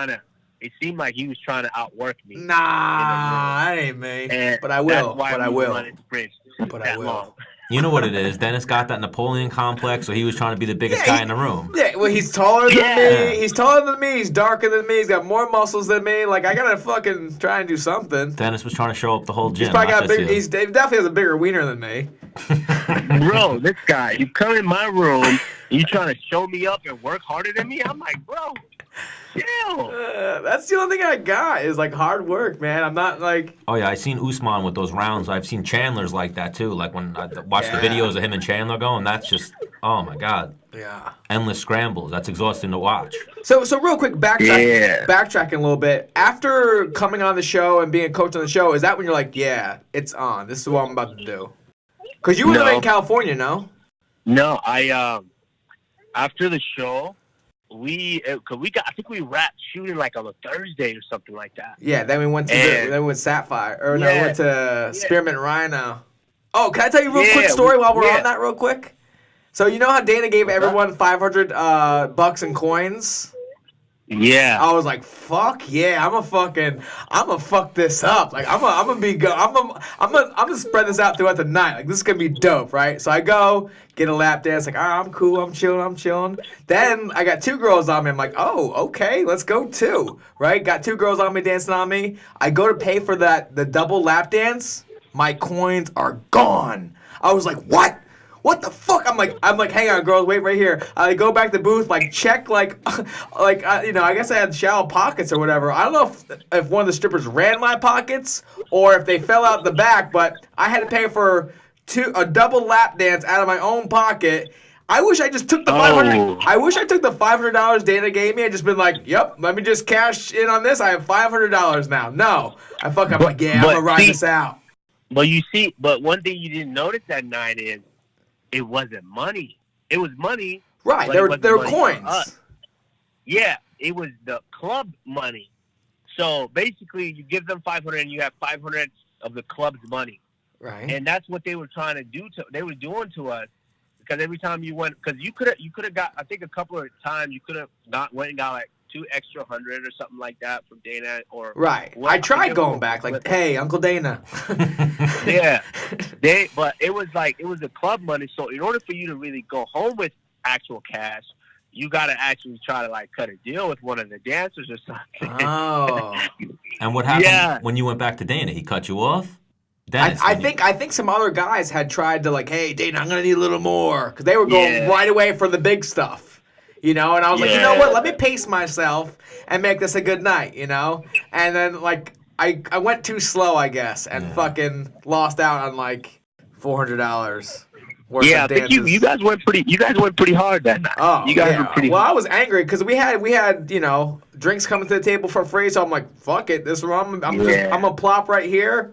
there. It seemed like he was trying to outwork me. Nah, that ain't me. But I will. But I will. You know what it is? Dennis got that Napoleon complex, so he was trying to be the biggest guy in the room. Yeah, well, he's taller than me. He's taller than me. He's darker than me. He's got more muscles than me. Like, I gotta fucking try and do something. Dennis was trying to show up the whole gym. He's probably got big. He definitely has a bigger wiener than me. Bro, this guy, you come in my room, and you trying to show me up and work harder than me? I'm like, bro, Chill. That's the only thing I got is like hard work, man. I'm not like. Oh yeah, I seen Usman with those rounds. I've seen Chandler's like that too. Like when I watch the Yeah. videos of him and Chandler going, that's just oh my god, Yeah. endless scrambles. That's exhausting to watch. So real quick, backtracking a little bit. After coming on the show and being a coach on the show, is that when you're like, yeah, it's on. This is what I'm about to do? Because you were living in California, no? No, after the show, I think we wrapped shooting like on a Thursday or something like that. Yeah. Then we went to Sapphire, or no, we went to Spearmint Rhino. Oh, can I tell you a real quick story while we're on that real quick? So you know how Dana gave everyone $500 in coins? Yeah. I was like, fuck yeah, I'm gonna fuck this up. Like I'm gonna spread this out throughout the night. Like this is gonna be dope, right? So I go get a lap dance. Like, I'm cool, I'm chilling. Then I got 2 girls on me. I'm like, oh, okay, let's go 2. Right? Got 2 girls on me dancing on me. I go to pay for the double lap dance. My coins are gone. I was like, what? What the fuck? I'm like, hang on, girls, wait right here. I go back to the booth, like check, I guess I had shallow pockets or whatever. I don't know if one of the strippers ran my pockets or if they fell out the back, but I had to pay for a double lap dance out of my own pocket. I wish I just took the $500. I wish I took the $500 Dana gave me and just been like, yep, let me just cash in on this. I have $500 now. No, I'm like, yeah, I'm gonna ride this out. But one thing you didn't notice that night is it wasn't money. It was money. Right. There were coins. Yeah. It was the club money. So basically you give them 500 and you have 500 of the club's money. Right. And that's what they were trying to do they were doing to us. Because every time you went, because you could have got, I think a couple of times you could have went and got like 2 extra $100 or something like that from Dana or right. I tried going back, like, hey, Uncle Dana. Yeah, but it was the club money. So in order for you to really go home with actual cash, you got to actually try to like cut a deal with one of the dancers or something. Oh. And what happened when you went back to Dana? He cut you off? Dennis, I think some other guys had tried to like, hey, Dana, I'm gonna need a little more because they were going right away for the big stuff, you know. And I was like, you know what? Let me pace myself and make this a good night, you know. And then like I went too slow, I guess, and fucking lost out on like $400. Yeah, I think you guys went pretty hard that night. Oh, you guys were pretty. Well, I was angry because we had drinks coming to the table for free, so I'm like, fuck it, this one I'm gonna plop right here.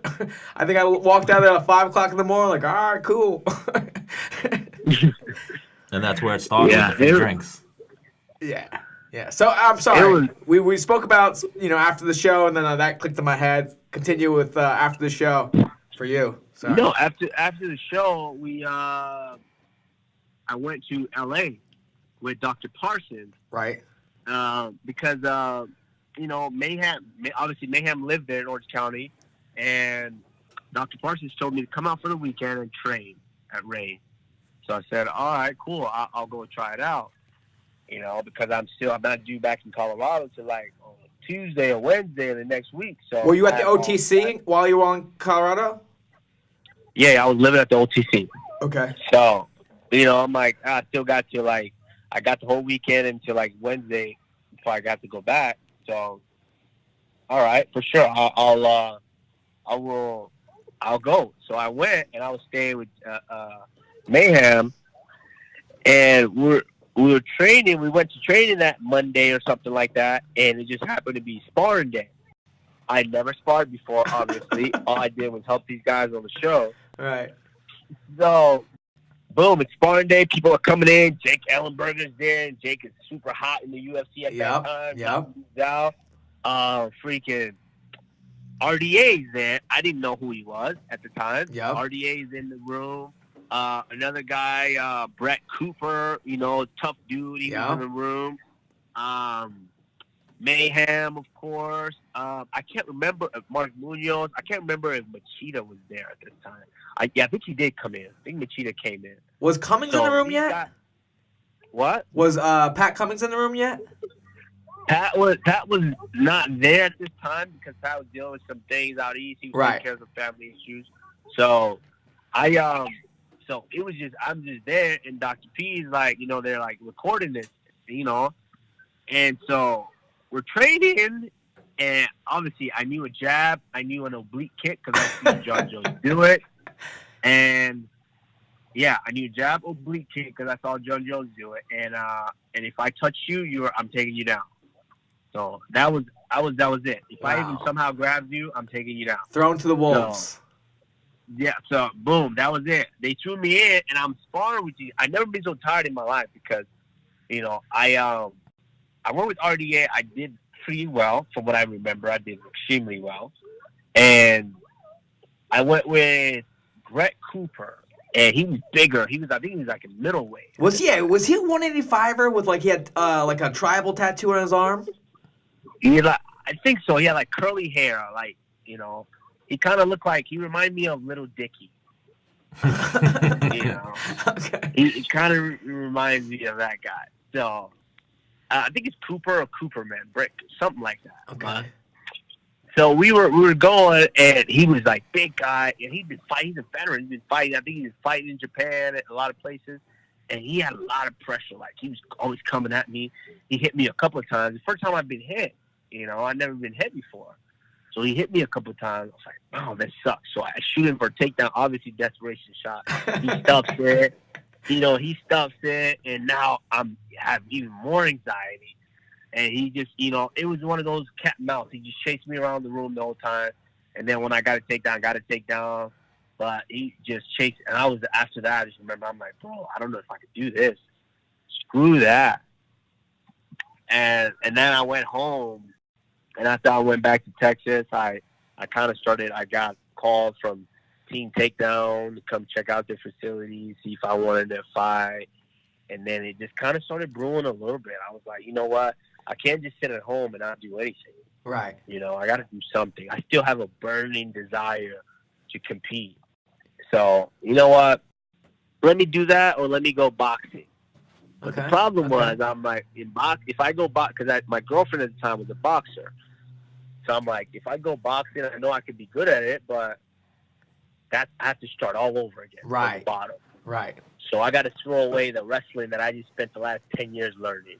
I think I walked out at 5:00 in the morning, like, all right, cool. And that's where it started with the free drinks. Yeah. So I'm sorry. We spoke about after the show, and then that clicked in my head. Continue with after the show for you. Sorry. No, after the show, I went to L.A. with Dr. Parsons. Right. Because Mayhem lived there in Orange County, and Dr. Parsons told me to come out for the weekend and train at Ray. So I said, all right, cool, I'll go try it out. Because I'm not due back in Colorado till like on Tuesday or Wednesday of the next week. So were you at the OTC while you were in Colorado? Yeah, I was living at the OTC. Okay. So, I'm like, I still got to I got the whole weekend until like Wednesday before I got to go back. So, all right, for sure, I'll go. So I went and I was staying with Mayhem, and we were training. We went to training that Monday or something like that, and it just happened to be sparring day. I never sparred before, obviously. All I did was help these guys on the show. Right. So, boom, it's sparring day. People are coming in. Jake Ellenberger's there, and Jake is super hot in the UFC at that time. Yep. Freaking RDA's there. I didn't know who he was at the time. Yep. RDA's in the room. Another guy, Brett Cooper, tough dude. He was in the room. Mayhem, of course. I can't remember if Mark Munoz. I can't remember if Machida was there at this time. I think he did come in. I think Machida came in. Was Cummings in the room yet? What? Was Pat Cummings in the room yet? Pat was not there at this time because Pat was dealing with some things out east. He was taking care of some family issues. So so it was I'm just there, and Dr. P is like, they're like recording this, And so we're trading, and obviously I knew a jab, I knew an oblique kick because I seen John Jones do it, and yeah, I knew jab, oblique kick because I saw John Jones do it, and if I touch you, I'm taking you down. So that was it. If I even somehow grabbed you, I'm taking you down. Thrown to the wolves. So, yeah, so boom, that was it. They threw me in, and I'm sparring with you. I've never been so tired in my life because, I went with RDA. I did pretty well from what I remember. I did extremely well, and I went with Brett Cooper, and he was bigger. I think he was like a middleweight. Was he a 185er with like he had like a tribal tattoo on his arm? I think so. He had like curly hair, like he kind of looked like he reminded me of Little Dicky. Okay. He kind of reminds me of that guy. So I think it's Cooper or Cooperman, Brick, something like that. Okay. So we were going, and he was like big guy, and he'd been fighting. He's a veteran. He's been fighting. I think he was fighting in Japan at a lot of places, and he had a lot of pressure. Like he was always coming at me. He hit me a couple of times. The first time I've been hit, I'd never been hit before. So he hit me a couple of times. I was like, oh, that sucks. So I shoot him for a takedown. Obviously, desperation shot. He stuffs it. He stuffs it, and now I have even more anxiety. And he just, it was one of those cat and mouse. He just chased me around the room the whole time. And then when I got a takedown. But he just chased. And after that, I just remember, I'm like, bro, I don't know if I could do this. Screw that. And then I went home. And after I went back to Texas, I got calls from Team Takedown to come check out their facility, see if I wanted to fight. And then it just kind of started brewing a little bit. I was like, you know what? I can't just sit at home and not do anything. Right. I got to do something. I still have a burning desire to compete. So, you know what? Let me do that or let me go boxing. But the problem was, I'm like, if I go box, because my girlfriend at the time was a boxer. So I'm like, if I go boxing, I know I could be good at it, but I have to start all over again. Right. At the bottom. Right. So I got to throw away the wrestling that I just spent the last 10 years learning.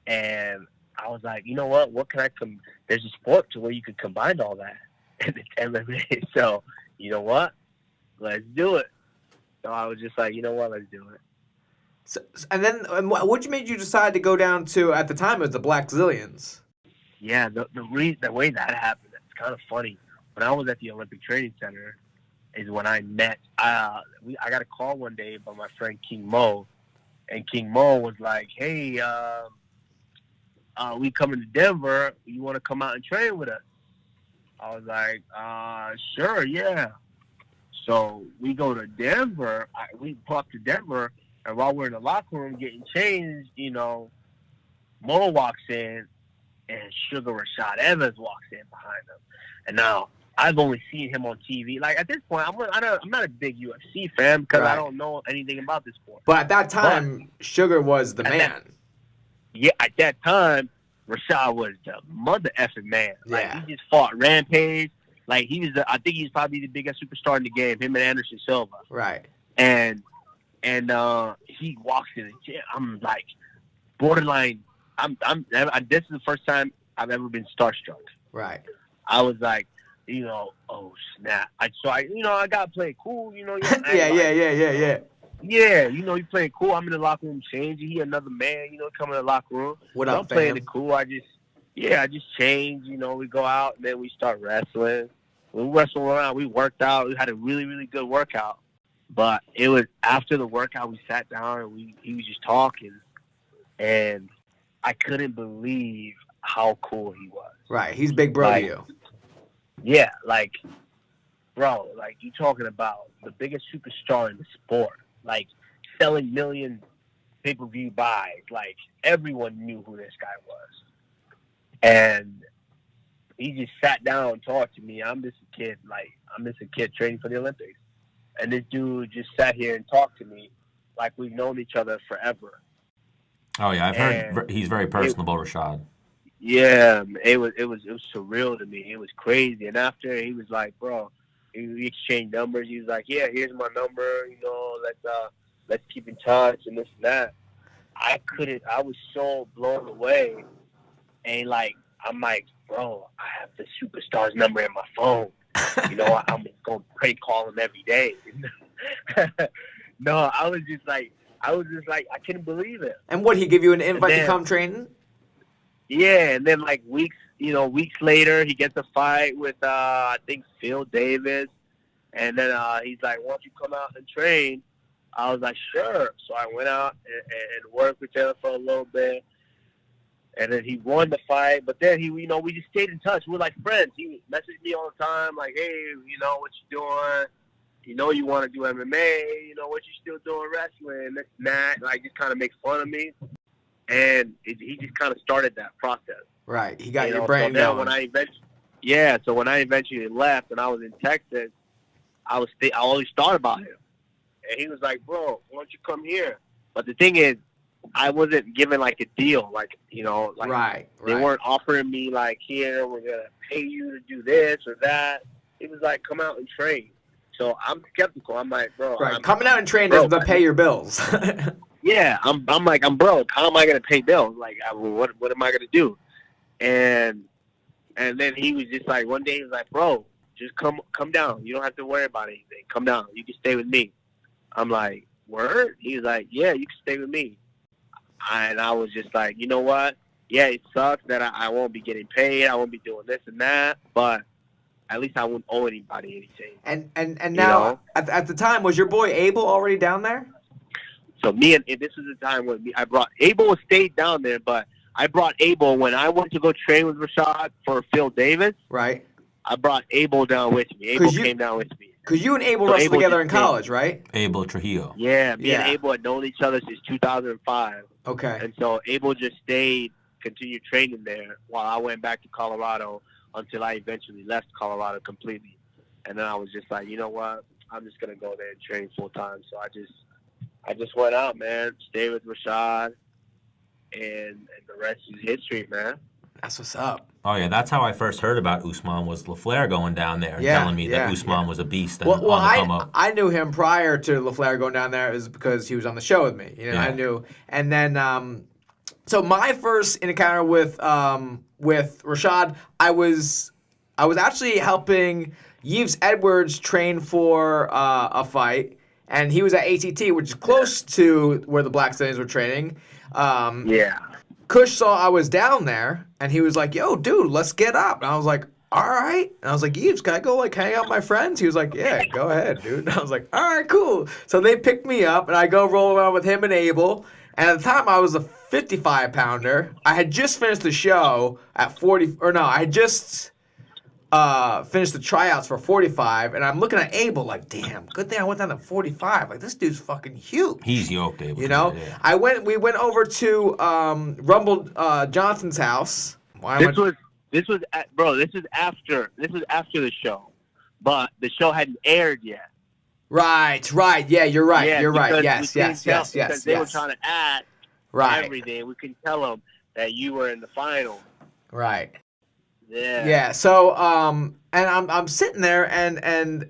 And I was like, you know what? What can there's a sport to where you could combine all that. And it's MMA. So, you know what? Let's do it. So I was just like, you know what? Let's do it. So, and then what made you decide to go down to, at the time, it was the Black Zillions? Yeah, the way that happened, it's kind of funny. When I was at the Olympic Training Center is when I met, I got a call one day by my friend King Mo, and King Mo was like, hey, we coming to Denver. You want to come out and train with us? I was like, sure, yeah. So we go to Denver. We pull up to Denver, and while we're in the locker room getting changed, Mo walks in, and Sugar Rashad Evans walks in behind him. And now I've only seen him on TV. Like at this point, I'm not a big UFC fan because I don't know anything about this sport. But at that time, Sugar was the man. At that time, Rashad was the mother effing man. Like he just fought Rampage. Like I think he's probably the biggest superstar in the game. Him and Anderson Silva. Right. And he walks in the gym. I'm like borderline. This is the first time I've ever been starstruck. Right. I was like, oh snap! I gotta play it cool. Yeah. Yeah, you playing cool. I'm in the locker room changing. He another man. Coming in the locker room. What up, I'm playing it cool. I just change. We go out and then we start wrestling. We wrestled around. We worked out. We had a really, really good workout. But it was after the workout, we sat down and he was just talking, and I couldn't believe how cool he was. Right. He's big bro to you. Yeah, bro, you talking about the biggest superstar in the sport. Selling million pay-per-view buys. Everyone knew who this guy was. And he just sat down and talked to me. I'm just a kid. I'm just a kid training for the Olympics. And this dude just sat here and talked to me like we've known each other forever. Oh yeah, I've heard he's very personable, Rashad. Yeah, it was surreal to me. It was crazy. And after he was like, bro, we exchanged numbers. He was like, yeah, here's my number. Let's keep in touch and this and that. I was so blown away. And, like, I'm like, bro, I have the superstar's number in my phone. You know, I'm going to prank call him every day. No, I was just like, I couldn't believe it. And what, he give you an invite then, to come training? Yeah, and then, like, weeks later, he gets a fight with, I think, Phil Davis. And then he's like, why don't you come out and train? I was like, sure. So I went out and worked with him for a little bit. And then he won the fight. But then, we just stayed in touch. We're like friends. He messaged me all the time, like, hey, what you doing? You want to do MMA. What you still doing wrestling, this and that. Like, just kind of make fun of me. And he just kind of started that process. Right. He got your brain so going. So when I eventually left and I was in Texas, I always thought about him. And he was like, bro, why don't you come here? But the thing is, I wasn't given, like, a deal. Like, Right. They weren't offering me, like, here, we're going to pay you to do this or that. It was like, come out and train. So I'm skeptical. I'm like, bro. Right. Coming out and train doesn't pay your bills. Yeah. I'm broke. How am I going to pay bills? Like, what am I going to do? And then he was just like, one day he was like, bro, just come down. You don't have to worry about anything. Come down. You can stay with me. I'm like, word? He was like, yeah, you can stay with me. And I was just like, you know what? Yeah, it sucks that I won't be getting paid. I won't be doing this and that. But at least I won't owe anybody anything. And now, at the time, was your boy Abel already down there? So me and this was the time when I brought Abel stayed down there, but I brought Abel when I went to go train with Rashad for Phil Davis. Right. I brought Abel down with me. Abel came down with me. Because you and Abel wrestled together in college, right? Abel Trujillo. Yeah, me and Abel had known each other since 2005. Okay. And so Abel just continued training there while I went back to Colorado until I eventually left Colorado completely. And then I was just like, you know what? I'm just going to go there and train full time. So I just went out, man, stayed with Rashad, and the rest is history, man. That's what's up. Oh, yeah, that's how I first heard about Usman, was LaFleur going down there and telling me that Usman was a beast and on the come up. I knew him prior to LaFleur going down there is because he was on the show with me. I knew. And then, so my first encounter with Rashad, I was actually helping Yves Edwards train for a fight, and he was at ATT, which is close to where the Black Stallions were training. Kush saw I was down there, and he was like, yo, dude, let's get up. And I was like, all right. And I was like, Yves, can I go, like, hang out with my friends? He was like, yeah, go ahead, dude. And I was like, all right, cool. So they picked me up, and I go roll around with him and Abel. And at the time, I was a 55-pounder. I had just finished the show at 40, or no, I had just finished the tryouts for 45, and I'm looking at Abel like, damn, good thing I went down to 45. Like, this dude's fucking huge. He's yoked, Abel. Yeah. We went over to Rumble Johnson's house. This was after the show, but the show hadn't aired yet. Right. Yeah, you're right. Yeah, you're right. Yes. Because they were trying to act everything. We couldn't tell them that you were in the final. Right. Yeah. Yeah. So and I'm sitting there and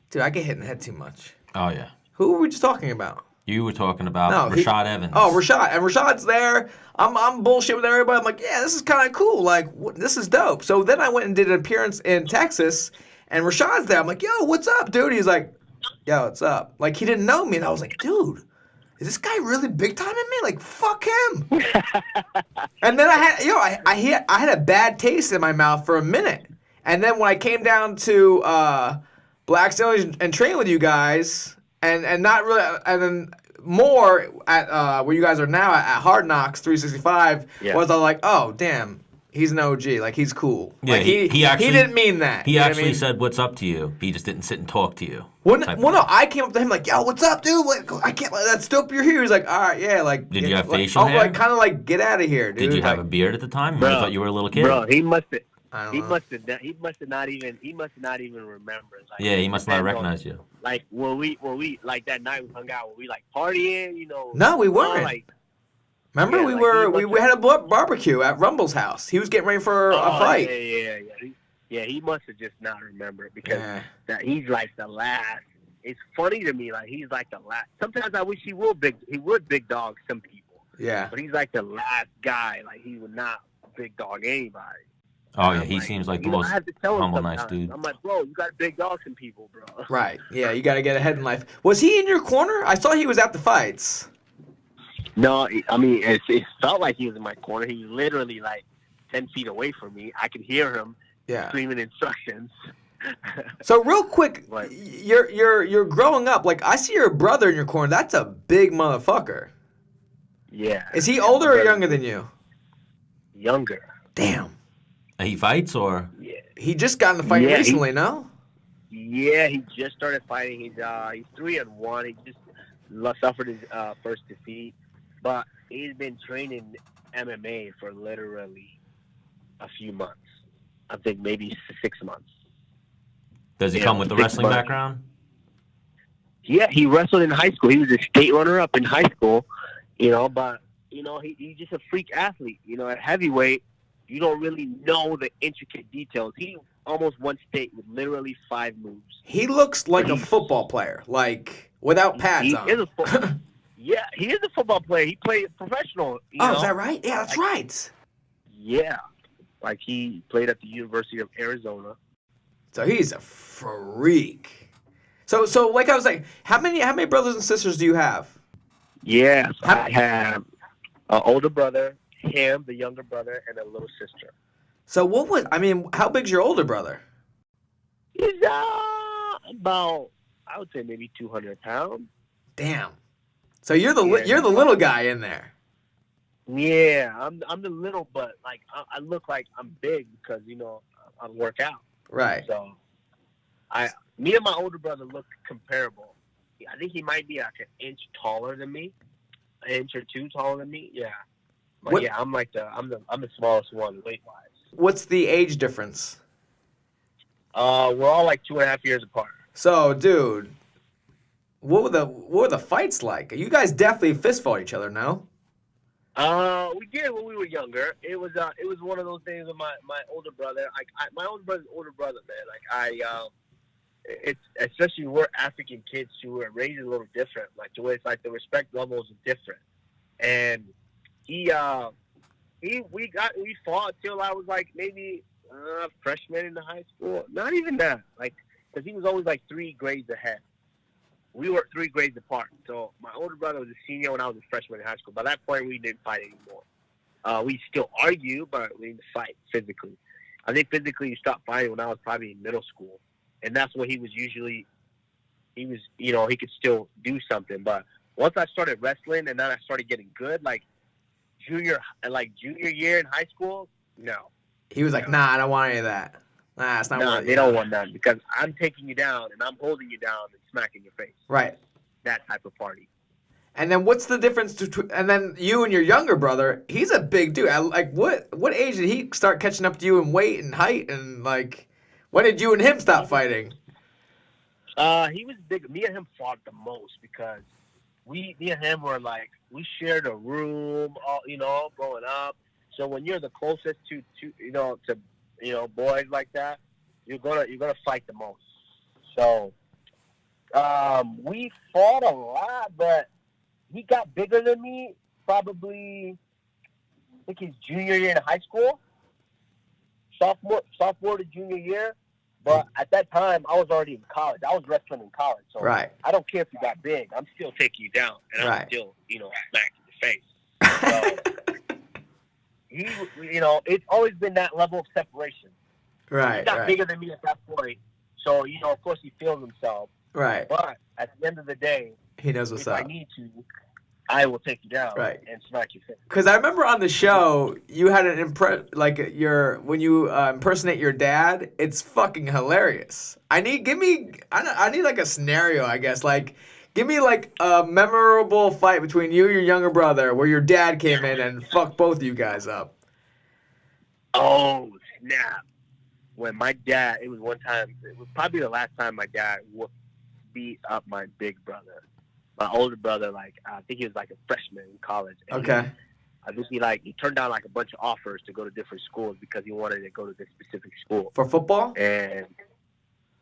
dude, I get hit in the head too much. Oh yeah. Who were we just talking about? You were talking about Rashad Evans. Oh, Rashad. And Rashad's there. I'm bullshit with everybody. I'm like, yeah, this is kind of cool. Like, this is dope. So then I went and did an appearance in Texas, and Rashad's there. I'm like, yo, what's up, dude? He's like, yo, what's up? Like, he didn't know me, and I was like, dude, is this guy really big time in me? Like, fuck him. And then I had a bad taste in my mouth for a minute. And then when I came down to Black Stallions and trained with you guys, and not really, and then more at where you guys are now at Hard Knocks 365, was I like, oh damn, he's an OG, like he's cool. Yeah, like, he actually didn't mean that. He actually said, "What's up to you?" He just didn't sit and talk to you. Well, no, I came up to him like, "Yo, what's up, dude? Like, I can't. That's dope. You're here." He's like, "All right, yeah." Like, did you have facial hair? Like, kind of like, get out of here, dude. Did you have a beard at the time? Bro, I thought you were a little kid. Bro, he must have. He must have not even remembered. Like, yeah, he must not recognize you. Like when we like that night we hung out, were we like partying, you know? No, we weren't. Remember, we had a barbecue at Rumble's house. He was getting ready for a fight. Yeah. He must have just not remembered because that he's like the last. It's funny to me, like he's like the last. Sometimes I wish he would big dog some people. Yeah. But he's like the last guy. Like, he would not big dog anybody. Oh, And yeah, I'm he like, seems like the you know, I most have to tell him humble, nice sometimes. dude. I'm like, bro, you got to big dog some people, bro. Right. Yeah, you got to get ahead in life. Was he in your corner? I saw he was at the fights. No, I mean, it felt like he was in my corner. He was literally like 10 feet away from me. I could hear him Yeah. screaming instructions. So real quick, Right. you're growing up. Like, I see your brother in your corner. That's a big motherfucker. Yeah. Is he Yeah, older my or brother- younger than you? Younger. Damn. He fights or? Yeah. He just got in the fight Yeah, recently, no? Yeah, he just started fighting. He's 3-1. He just suffered his first defeat, but he's been training MMA for literally a few months. I think maybe 6 months. Does he Yeah, come with the 6 wrestling months. background? Yeah, he wrestled in high school. He was a state runner-up in high school, but he's just a freak athlete. At heavyweight, you don't really know the intricate details. He almost won state with literally 5 moves. He looks like a He's- football player, like without pads He on. is a Yeah, he is a football player. He played professional. Oh, is that right? Yeah, that's right. Yeah, like he played at the University of Arizona. So he's a freak. So like I was like, how many brothers and sisters do you have? Yes, How- I have an older brother, him, the younger brother, and a little sister. So how big's your older brother? He's about, I would say, maybe 200 pounds. Damn. So you're the Yeah, little guy in there. Yeah, I'm the little, but like I look like I'm big because I work out. Right. So me and my older brother look comparable. I think he might be like an inch taller than me, an inch or two taller than me. Yeah, but What- yeah, I'm the smallest one weight wise. What's the age difference? We're all like 2.5 years apart. So, dude, what were the fights like? You guys definitely fist fought each other, no? We did when we were younger. It was one of those things with my older brother. My older brother's older brother, man. It's especially we're African kids who were raised a little different. Like the way it's like the respect levels are different. And we fought till I was like maybe freshman in the high school. Not even that, like because he was always like 3 grades ahead. We were 3 grades apart. So my older brother was a senior when I was a freshman in high school. By that point, we didn't fight anymore. We still argue, but we didn't fight physically. I think physically you stopped fighting when I was probably in middle school. And that's when he could still do something. But once I started wrestling and then I started getting good, like junior year in high school, no. He was like, nah, I don't want any of that. Nah, it's not Nah, worth it. they don't want that because I'm taking you down and I'm holding you down and smacking your face. Right. That type of party. And then what's the difference between? And then you and your younger brother, he's a big dude. Like, what age did he start catching up to you in weight and height? And like, when did you and him stop fighting? He was big. Me and him fought the most because me and him were like, we shared a room, all growing up. So when you're the closest to boys like that, you're gonna fight the most. So we fought a lot, but he got bigger than me probably I think his junior year in high school. Sophomore to junior year. But at that time, I was already in college. I was wrestling in college. So Right. I don't care if you got big. I'm still taking you down. And Right. I'm still, smacking your face. So, it's always been that level of separation. Right. He's not Right. bigger than me at that point. So, of course he feels himself. Right. But at the end of the day, He knows what's if up. I need to, I will take you down Right. and smack your face. Because I remember on the show you had an when you impersonate your dad. It's fucking hilarious. I need like a scenario, I guess. Like, give me like a memorable fight between you and your younger brother where your dad came in and fucked both of you guys up. Oh, snap. When my dad, it was probably the last time my dad beat up my big brother. My older brother, I think he was like a freshman in college. And Okay. I think he turned down like a bunch of offers to go to different schools because he wanted to go to this specific school. For football? And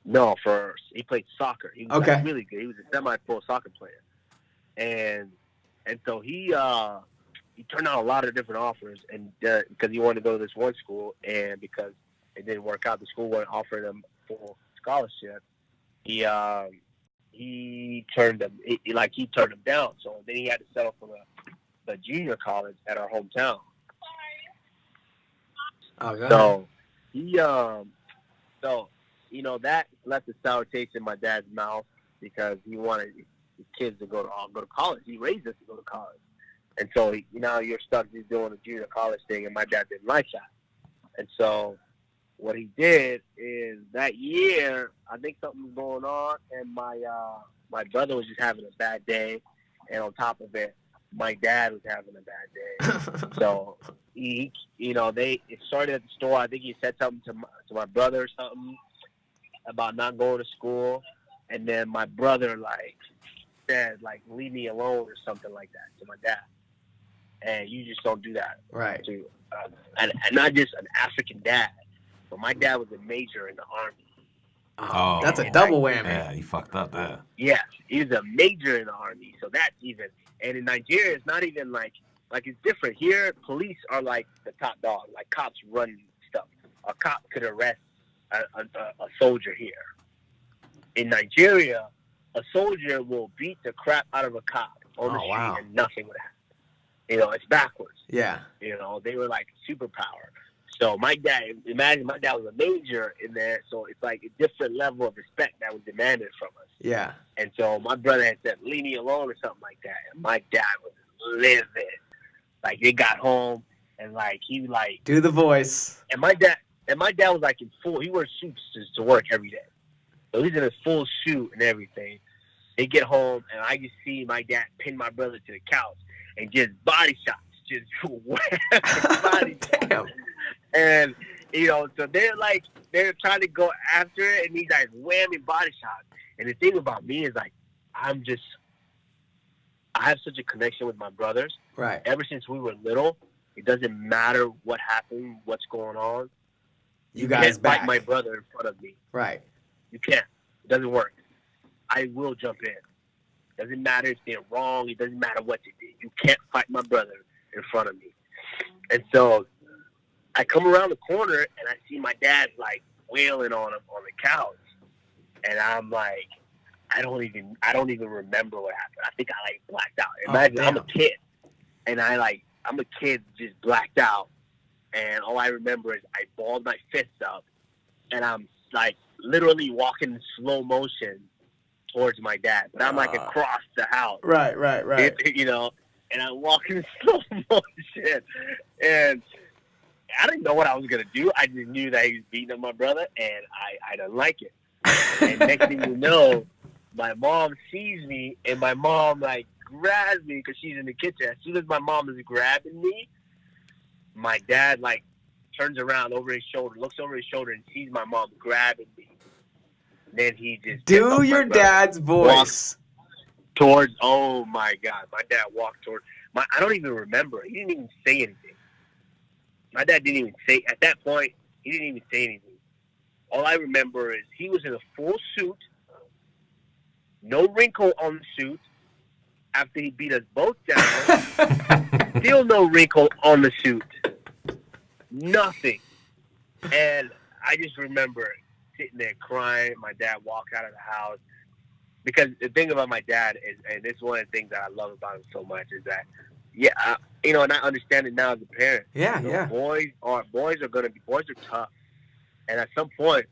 no, he played soccer. He was Okay. really good. He was a semi-pro soccer player. And so he he turned out a lot of different offers, and because he wanted to go to this one school, and because it didn't work out, the school wouldn't offer him full scholarship. He turned him down. So then he had to settle for the junior college at our hometown. Oh, go So he that left a sour taste in my dad's mouth because he wanted his kids to go to college. He raised us to go to college. And so now you're stuck just doing a junior college thing, and my dad didn't like that. And so what he did is that year, I think something was going on, and my brother was just having a bad day, and on top of it, my dad was having a bad day. So it started at the store. I think he said something to my brother or something about not going to school, and then my brother said leave me alone or something like that to my dad. And you just don't do that. Right. And not just an African dad, but my dad was a major in the Army. Oh, That's a double whammy. Yeah, he fucked up there. Yeah, he was a major in the Army, so that's even. And in Nigeria, it's not even like it's different. Here, police are like the top dog. Like cops run stuff. A cop could arrest a soldier here. In Nigeria, a soldier will beat the crap out of a cop on the street and nothing would happen. It's backwards. Yeah. They were like superpower. So imagine my dad was a major in there, so it's like a different level of respect that was demanded from us. Yeah. And so my brother had said, leave me alone or something like that. And my dad was livid. Like, they got home, and he do the voice. And my dad was in full, he wears suits to work every day. So he's in a full suit and everything. They get home, and I just see my dad pin my brother to the couch and just body shots. Just body Damn. And, so they're trying to go after it, and he's whamming body shots. And the thing about me is I have such a connection with my brothers. Right. Ever since we were little, it doesn't matter what happened, what's going on. You guys can't back. fight my brother in front of me. Right. You can't. It doesn't work. I will jump in. Doesn't matter if they're wrong. It doesn't matter what they did. You can't fight my brother in front of me. And so I come around the corner and I see my dad wailing on him on the couch, and I'm like, I don't even remember what happened. I think I blacked out. Imagine I'm a kid, and I'm a kid just blacked out, and all I remember is I balled my fists up, and I'm literally walking in slow motion towards my dad, but I'm across the house. Right. And I'm walking in slow motion, and I didn't know what I was gonna do. I just knew that he was beating up my brother, and I didn't like it. And next thing you know, my mom sees me, and my mom grabs me because she's in the kitchen. As soon as my mom is grabbing me, my dad turns around over his shoulder, looks over his shoulder, and sees my mom grabbing me. Then he just do your dad's voice towards. Oh my God, my dad walked towards. I don't even remember. He didn't even say anything. My dad didn't even say, at that point, he didn't even say anything. All I remember is he was in a full suit, no wrinkle on the suit. After he beat us both down, still no wrinkle on the suit. Nothing. And I just remember sitting there crying. My dad walked out of the house. Because the thing about my dad is, and this is one of the things that I love about him so much, is that, and I understand it now as a parent. Yeah. Boys are tough, and at some point,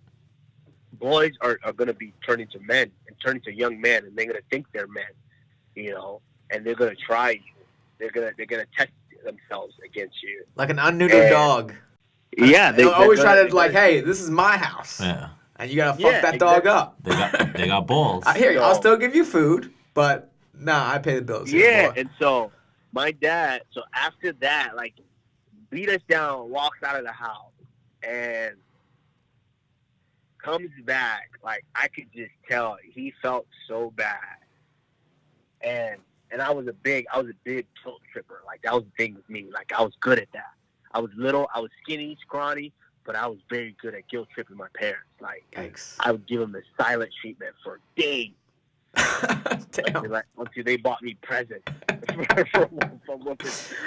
boys are going to be turning to men and turning to young men, and they're going to think they're men, and they're going to try you. They're going to test themselves against you, like an unneutered dog. Yeah, they always try to hey, this is my house. Yeah, and you gotta fuck that dog up. They got balls. I'll still give you food, but I pay the bills. Yeah, and so my dad, after that, beat us down, walks out of the house, and comes back. I could just tell he felt so bad. And I was a big guilt tripper. That was the thing with me. I was good at that. I was little, I was skinny, scrawny, but I was very good at guilt tripping my parents. Yikes. I would give them the silent treatment for days. Damn. Until they bought me presents.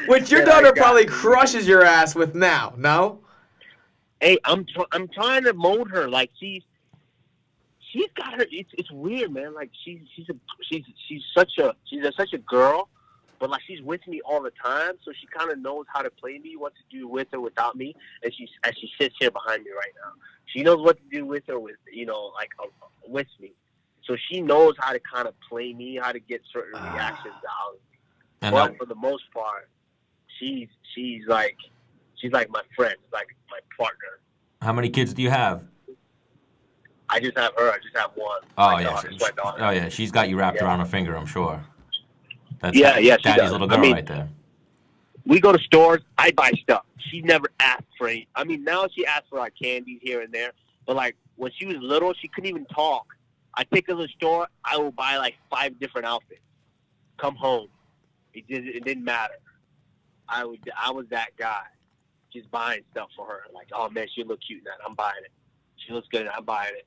Which your that I daughter got. probably crushes your ass with now. No. Hey, I'm trying to mold her. Like she's got her. It's weird, man. Like she's such a girl, but like she's with me all the time, so she kind of knows how to play me, what to do with or without me, and she sits here behind me right now. She knows what to do with or with with me. So she knows how to kind of play me, how to get certain reactions out. But for the most part, she's like my friend, like my partner. How many kids do you have? I just have her. I just have one. Oh My yeah. daughter. My daughter. Oh yeah. She's got you wrapped around her finger, I'm sure. That's Yeah, she Daddy's does. little girl right there. We go to stores. I buy stuff. She never asked for any. I mean, now she asks for like candies here and there. But like when she was little, she couldn't even talk. I take her to the store. I will buy like 5 different outfits. Come home. It didn't matter. I was that guy, just buying stuff for her. Like, oh man, she look cute in that. I'm buying it. She looks good. I'm buying it.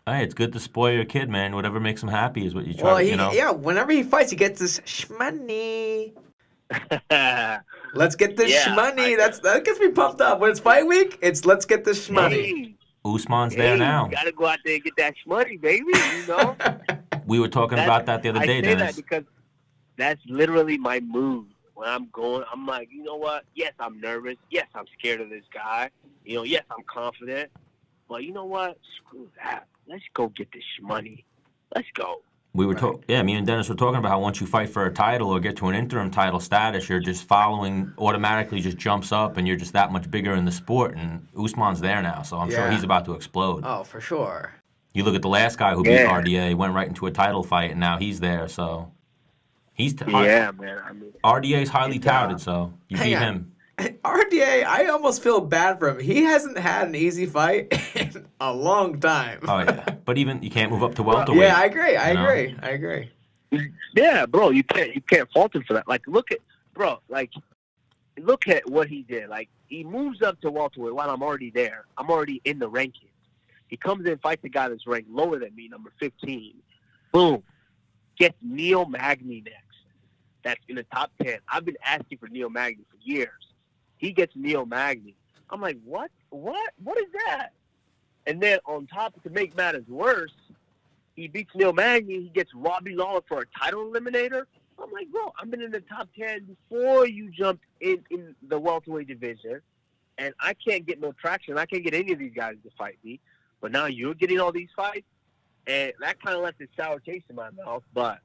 Hey, it's good to spoil your kid, man. Whatever makes him happy is what you try. Well, yeah. Whenever he fights, he gets this shmoney. Let's get this shmoney. That gets me pumped up. When it's fight week, it's let's get this shmoney. Hey, Usman's there now. You gotta go out there and get that shmoney, baby. You know. We were talking about that the other day, I say Dennis. that because that's literally my mood. When I'm going, I'm like, you know what? Yes, I'm nervous. Yes, I'm scared of this guy. You know, yes, I'm confident. But you know what? Screw that. Let's go get this shmoney. Let's go. We were me and Dennis were talking about how once you fight for a title or get to an interim title status, you're just following automatically just jumps up and you're just that much bigger in the sport. And Usman's there now, so I'm sure he's about to explode. Oh, for sure. You look at the last guy who beat RDA, went right into a title fight, and now he's there. So he's man. I mean, RDA's highly touted, so you beat him. RDA, I almost feel bad for him. He hasn't had an easy fight in a long time. Oh yeah, but even you can't move up to welterweight. Yeah, I agree. Yeah, bro, you can't fault him for that. Like, look at what he did. Like, he moves up to welterweight while I'm already there. I'm already in the rankings. He comes in, fights the guy that's ranked lower than me, number 15. Boom, gets Neil Magny next. That's in the top 10. I've been asking for Neil Magny for years. He gets Neil Magny. I'm like, what? What is that? And then on top, to make matters worse, he beats Neil Magny. He gets Robbie Lawler for a title eliminator. I'm like, bro, I've been in the top 10 before you jumped in the welterweight division, and I can't get no traction. I can't get any of these guys to fight me. But now you're getting all these fights, and that kind of left a sour taste in my mouth. But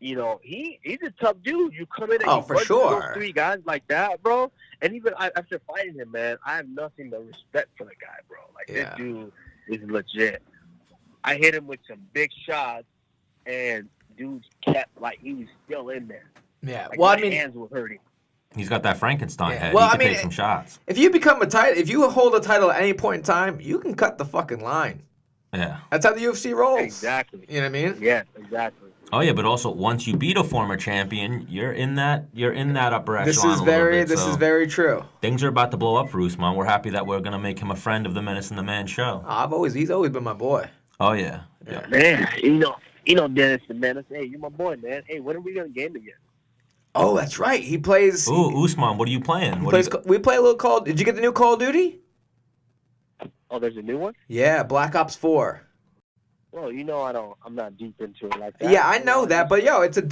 you know, he's a tough dude. You come in and you for sure. Those 3 guys like that, bro. And even after fighting him, man, I have nothing but respect for the guy, bro. Like, this dude is legit. I hit him with some big shots, and dude kept, like, he was still in there. Yeah, like, well, my I mean, hands were hurting. He's got that Frankenstein head. Well, He can take some shots. If you become if you hold a title at any point in time, you can cut the fucking line. Yeah. That's how the UFC rolls. Exactly. You know what I mean? Yeah, exactly. Oh yeah, but also once you beat a former champion, you're in that upper echelon. This is very true. Things are about to blow up for Usman. We're happy that we're gonna make him a friend of the Menace and the Man show. He's always been my boy. Oh yeah. Man, you know Dennis the Menace. Hey, you're my boy, man. Hey, when are we gonna game again? Oh, that's right. He plays. Ooh, Usman, what are you playing? We play a little Call. Did you get the new Call of Duty? Oh, there's a new one? Yeah, Black Ops 4. Well, you know I'm not deep into it like that. Yeah, I know that, but it's a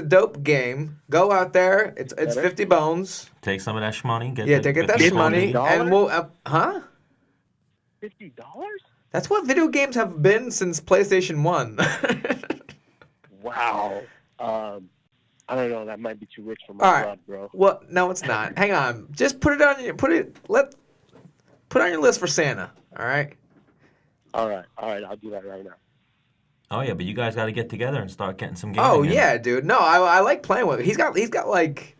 dope game. Go out there. It's 50 bones. Take some of that shmoney. Get that shmoney, and we'll $50? That's what video games have been since PlayStation 1. Wow. I don't know. That might be too rich for my blood, bro. Well, no, it's not. Hang on. Just put it on your list for Santa. All right. All right. I'll do that right now. Oh yeah, but you guys got to get together and start getting some games. Oh yeah, dude. No, I like playing with him. He's got like,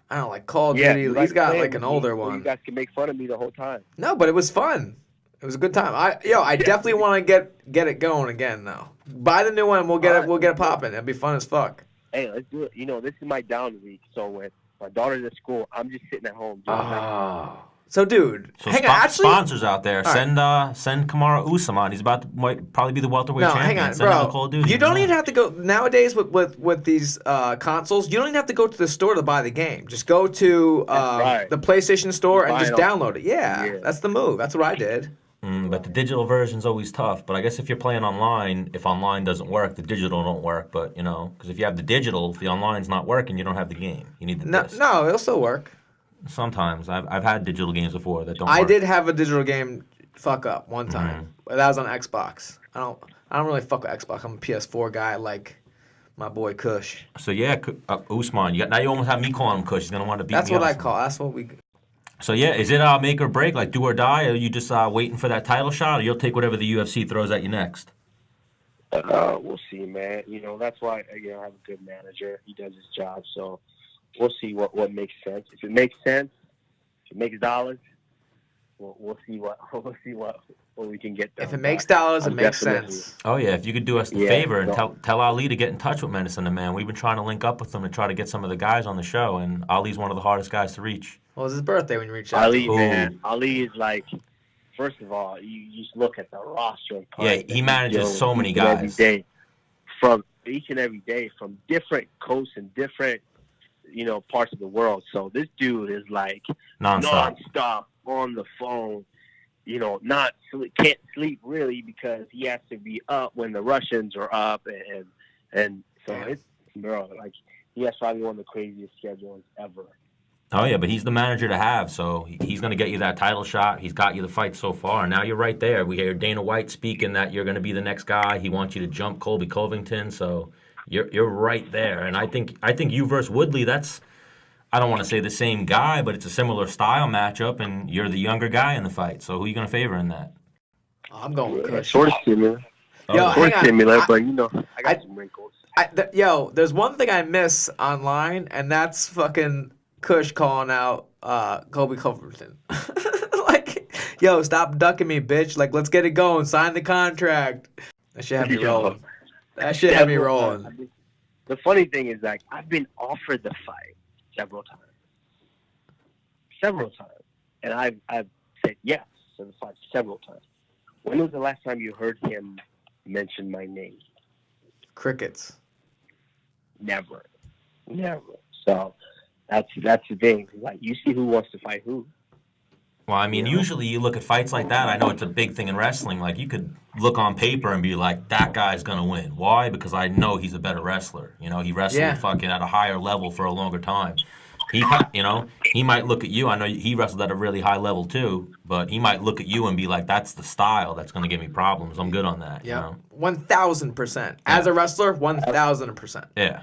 I don't know, like Call of Duty. He's got like an older one. You guys can make fun of me the whole time. No, but it was fun. It was a good time. I definitely want to get it going again though. Buy the new one. We'll get it popping. It'll be fun as fuck. Hey, let's do it. You know, this is my down week, so when my daughter's at school, I'm just sitting at home. So, dude, So hang on. Actually, sponsors out there, right. send Kamaru Usman. He's about to might probably be the welterweight no, champion. hang on, Send him bro. to Call of Duty. You don't Yeah. even have to go nowadays with these consoles. You don't even have to go to the store to buy the game. Just go to right. the PlayStation Store and Buy just it on- download it. Yeah, that's the move. That's what I did. But the digital version's always tough. But I guess if you're playing online, if online doesn't work, the digital don't work. But because if you have the digital, if the online's not working, you don't have the game. You need the No, disc. no, it'll still work. Sometimes I've had digital games before that don't I work. did have a digital game fuck up one Mm-hmm. time, but that was on Xbox. I don't really fuck with Xbox. I'm a PS4 guy, like my boy Kush. So yeah, Usman. Now you almost have me calling him Kush. He's gonna want to beat That's me what up I some. call. That's what we. So yeah, is it make or break, like do or die? Or are you just waiting for that title shot, or you'll take whatever the UFC throws at you next? We'll see, man. That's why I have a good manager. He does his job, so we'll see what makes sense. If it makes sense, if it makes dollars, we'll see what we can get done. If it makes dollars, it I'm makes definitely- sense. Oh yeah, if you could do us the Yeah, favor and no. tell Ali to get in touch with Menace and the Man. We've been trying to link up with them to try to get some of the guys on the show, and Ali's one of the hardest guys to reach. Well, it was his birthday when you reached out. Ali, to him. man, Ali is like. First of all, you just look at the roster. And Yeah, that he manages deals so with many each and every guys. day, from each and every day, from different coasts and different, parts of the world. So this dude is like Nonstop. nonstop on the phone. Can't sleep really because he has to be up when the Russians are up, and so it's like he has probably one of the craziest schedules ever. Oh yeah, but he's the manager to have, so he's going to get you that title shot. He's got you the fight so far. Now you're right there. We hear Dana White speaking that you're going to be the next guy. He wants you to jump Colby Covington, so you're right there. And I think you versus Woodley. That's, I don't want to say the same guy, but it's a similar style matchup, and you're the younger guy in the fight. So who are you going to favor in that? Oh, I'm going with Kush. Sort of similar. Yo, Sort hang of on. similar, but I got some wrinkles. There's one thing I miss online, and that's fucking Kush calling out Colby Covington. Like, yo, stop ducking me, bitch. Like, let's get it going. Sign the contract. That shit had me rolling. That shit had me rolling. The funny thing is, like, I've been offered the fight several times, and I've said yes to the fight several times. When was the last time you heard him mention my name? Crickets. Never. So that's the thing. Like, you see who wants to fight who. Well, I mean, usually you look at fights like that. I know it's a big thing in wrestling. Like, you could look on paper and be like, that guy's going to win. Why? Because I know he's a better wrestler. He wrestled fucking at a higher level for a longer time. He might look at you. I know he wrestled at a really high level too, but he might look at you and be like, that's the style that's going to give me problems. I'm good on that. Yeah, 1,000%. As a wrestler, 1,000%. Yeah.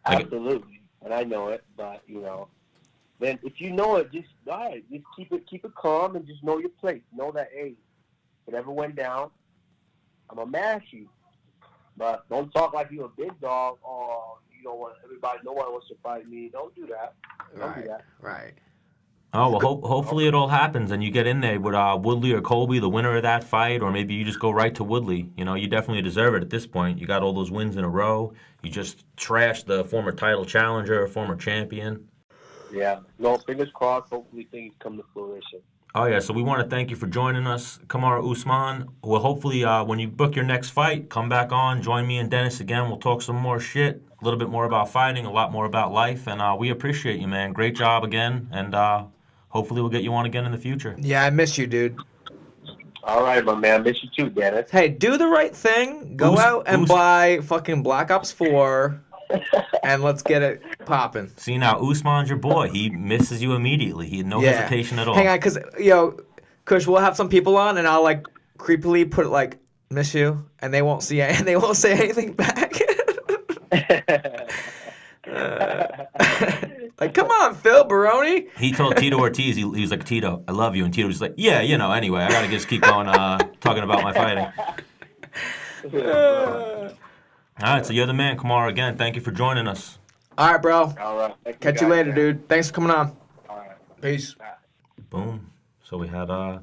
Absolutely, and I know it, but then if you know it, just keep it calm and just know your place. Know that, hey, whatever went down, I'm gonna mash you, but don't talk like you're a big dog. Or you don't want everybody. No one wants to fight me. Don't do that. Don't do that. Right. Oh, well, hopefully it all happens and you get in there with Woodley or Colby, the winner of that fight, or maybe you just go right to Woodley. You definitely deserve it at this point. You got all those wins in a row. You just trashed the former title challenger, former champion. Yeah. No, fingers crossed. Hopefully things come to fruition. Oh, yeah, so we want to thank you for joining us, Kamaru Usman. Well, hopefully when you book your next fight, come back on, join me and Dennis again. We'll talk some more shit, a little bit more about fighting, a lot more about life, and we appreciate you, man. Great job again, and hopefully we'll get you on again in the future. Yeah, I miss you, dude. All right, my man. Miss you too, Dennis. Hey, do the right thing. Go out and buy fucking Black Ops 4, and let's get it popping. See, now, Usman's your boy. He misses you immediately. He had no hesitation at all. Hang on, because, Kush, we'll have some people on, and I'll, like, creepily put, like, miss you, and they won't see it, and they won't say anything back. Like, come on, Phil Baroni. He told Tito Ortiz, he was like, Tito, I love you. And Tito was like, yeah, anyway, I got to just keep going talking about my fighting. All right, so you're the man, Kamaru, again. Thank you for joining us. All right, bro. All right. Catch you later, dude. Thanks for coming on. All right. Peace. Boom. So we had a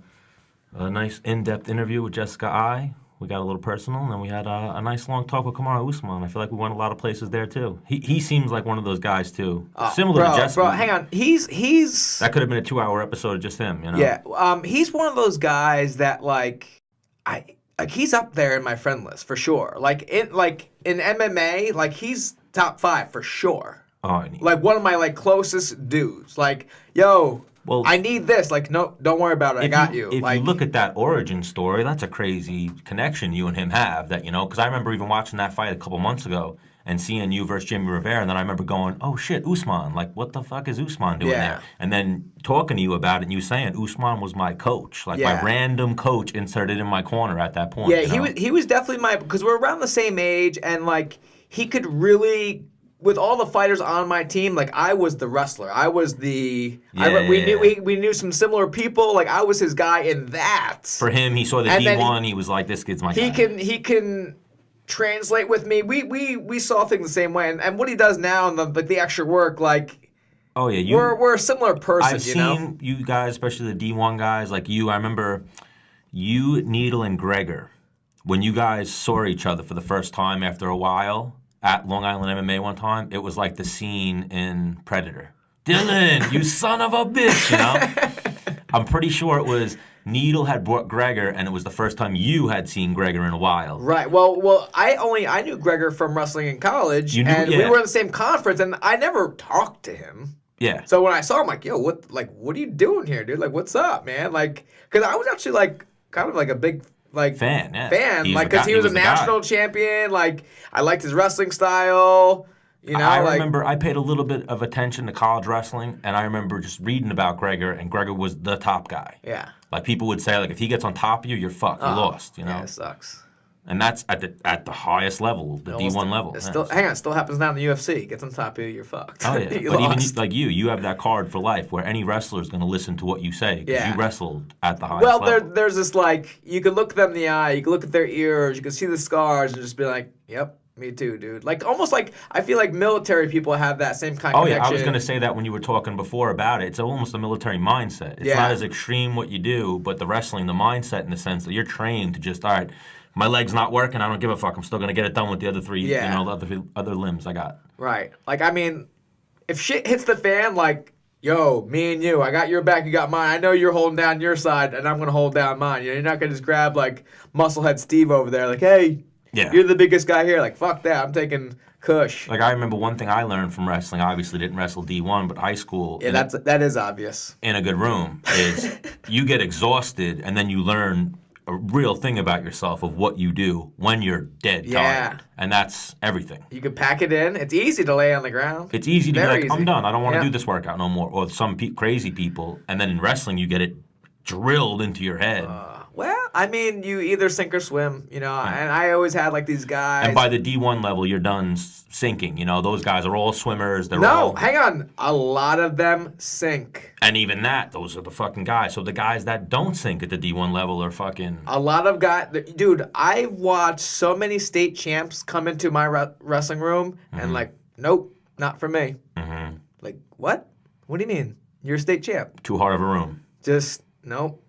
nice in-depth interview with Jessica I. We got a little personal, and then we had a nice long talk with Kamaru Usman. I feel like we went a lot of places there too. He seems like one of those guys too, similar to Jesse. Bro, hang on. He's That could have been a 2-hour episode of just him, you know? yeah. He's one of those guys that he's up there in my friend list for sure. Like in MMA, like he's top 5 for sure. Oh, Like one of my like closest dudes. Like, yo, well, I need this. Like, no, don't worry about it. I got you. If like, you look at that origin story, that's a crazy connection you and him have. That, you know, because I remember even watching that fight a couple months ago and seeing you versus Jimmy Rivera, and then I remember going, oh shit, Usman. Like, what the fuck is Usman doing there? And then talking to you about it, and you saying Usman was my coach, like my random coach inserted in my corner at that point. Yeah, you know? he was definitely because we're around the same age, and like he could really. With all the fighters on my team, like I was the wrestler. I was the. We knew some similar people. Like I was his guy in that. For him, he saw the D1. He was like, "This kid's my guy." He can translate with me. We saw things the same way, and what he does now and the extra work, like. Oh yeah, we're a similar person. I've seen you guys, especially the D1 guys, like you. I remember you, Needle, and Gregor, when you guys saw each other for the first time after a while. At Long Island MMA one time, it was like the scene in Predator. Dylan, you son of a bitch, you know? I'm pretty sure it was Needle had brought Gregor, and it was the first time you had seen Gregor in a while. Right. Well, I knew Gregor from wrestling in college, and we were in the same conference, and I never talked to him. Yeah. So when I saw him, like, yo, what are you doing here, dude? Like, what's up, man? Like, because I was actually like kind of like a big. Like fan, like because he was a national champion. Like I liked his wrestling style. You know, I remember I paid a little bit of attention to college wrestling, and I remember just reading about Gregor, and Gregor was the top guy. Yeah, like people would say, like if he gets on top of you, you're fucked. You lost. You know, yeah, it sucks. And that's at the highest level, the D1 level. Hang on, it still happens now in the UFC. Gets on top of you, you're fucked. Oh yeah, but even like you have that card for life, where any wrestler is going to listen to what you say because you wrestled at the highest level. Well, there's this like you can look them in the eye, you can look at their ears, you can see the scars, and just be like, "Yep, me too, dude." Like almost like I feel like military people have that same kind of connection. I was going to say that when you were talking before about it. It's almost a military mindset. It's not as extreme what you do, but the wrestling, the mindset in the sense that you're trained to just all right. My leg's not working. I don't give a fuck. I'm still gonna get it done with the other 3, you know, the other limbs I got. Right. Like I mean, if shit hits the fan, like, yo, me and you, I got your back, you got mine. I know you're holding down your side, and I'm gonna hold down mine. You know, you're not gonna just grab like Musclehead Steve over there, like, hey, you're the biggest guy here. Like, fuck that. I'm taking Kush. Like I remember one thing I learned from wrestling. I obviously didn't wrestle D1, but high school. Yeah, that is obvious. In a good room is you get exhausted, and then you learn a real thing about yourself of what you do when you're dead tired. And that's everything. You can pack it in. It's easy to lay on the ground. It's easy to be like, I'm done. I don't want to do this workout no more. Or some crazy people. And then in wrestling, you get it drilled into your head. Well, I mean, you either sink or swim, you know, and I always had like these guys. And by the D1 level, you're done sinking. You know, those guys are all swimmers. Hang on. A lot of them sink. And even that, those are the fucking guys. So the guys that don't sink at the D1 level are fucking. A lot of guys. Dude, I watched so many state champs come into my wrestling room and like, nope, not for me. Mm-hmm. Like, what? What do you mean? You're a state champ. Too hard of a room. Just, nope.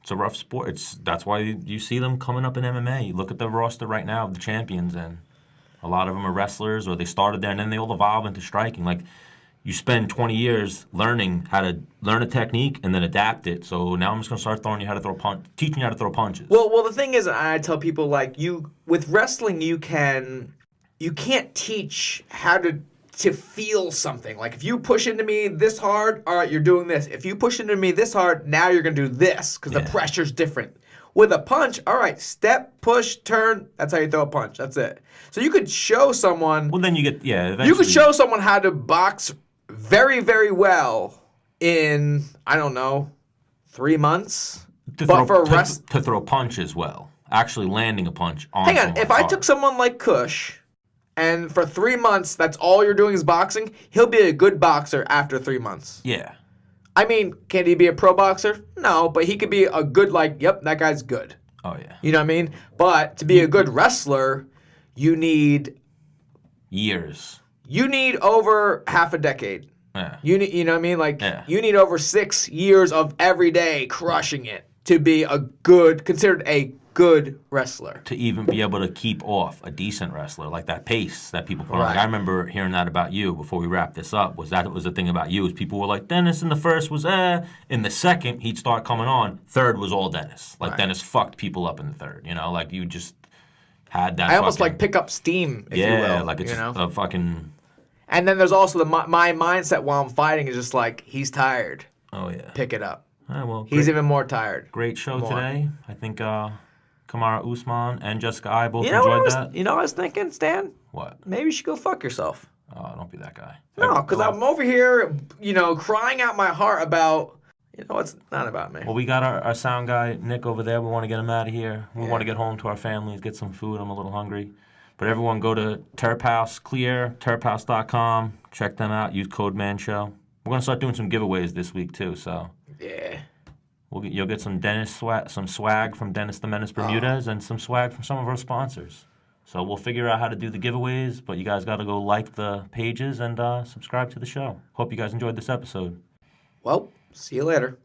It's a rough sport. That's why you see them coming up in MMA. You look at the roster right now of the champions, and a lot of them are wrestlers, or they started there, and then they all evolve into striking. Like, you spend 20 years learning how to learn a technique and then adapt it. So now I'm just going to start teaching you how to throw punches. Well, the thing is, I tell people, like, with wrestling, you can't teach how to feel something. Like, if you push into me this hard, all right, you're doing this. If you push into me this hard, now you're going to do this because the pressure's different. With a punch, all right, step, push, turn, that's how you throw a punch. That's it. So you could show someone... Well, then you get, eventually... You could show someone how to box very, very well in, I don't know, 3 months. To throw punches well. Actually landing a punch on Hang on, if I took someone like Kush... And for 3 months, that's all you're doing is boxing, he'll be a good boxer after 3 months. Yeah. I mean, can he be a pro boxer? No, but he could be a good, like, yep, that guy's good. Oh, yeah. You know what I mean? But to be a good wrestler, you need... years. You need over half a decade. Yeah. You know what I mean? Like, you need over 6 years of every day crushing it to be considered a good wrestler. To even be able to keep off a decent wrestler, like that pace that people put on. Right. Like, I remember hearing that about you before we wrap this up, was the thing about you, is people were like, Dennis in the first was in the second, he'd start coming on. Third was all Dennis. Like, Right. Dennis fucked people up in the third, you know? Like, you just had that I almost fucking- like pick up steam, if you yeah, will. like it's you just know? a fucking... And then there's also my mindset while I'm fighting is just like, he's tired. Oh, yeah. Pick it up. All right, well, He's great, even more tired. great show more. today. I think Kamaru Usman and Jessica I both You know what enjoyed that. You know what I was thinking, Stan? What? Maybe you should go fuck yourself. Oh, don't be that guy. No, because I'm over here, crying out my heart about, it's not about me. Well, we got our sound guy, Nick, over there. We want to get him out of here. We want to get home to our families, get some food. I'm a little hungry. But everyone go to Terp House, clear, terphouse.com. Check them out. Use code MANSHOW. We're going to start doing some giveaways this week, too. So Yeah. you'll get some some swag from Dennis the Menace Bermudez and some swag from some of our sponsors. So we'll figure out how to do the giveaways, but you guys got to go like the pages and subscribe to the show. Hope you guys enjoyed this episode. Well, see you later.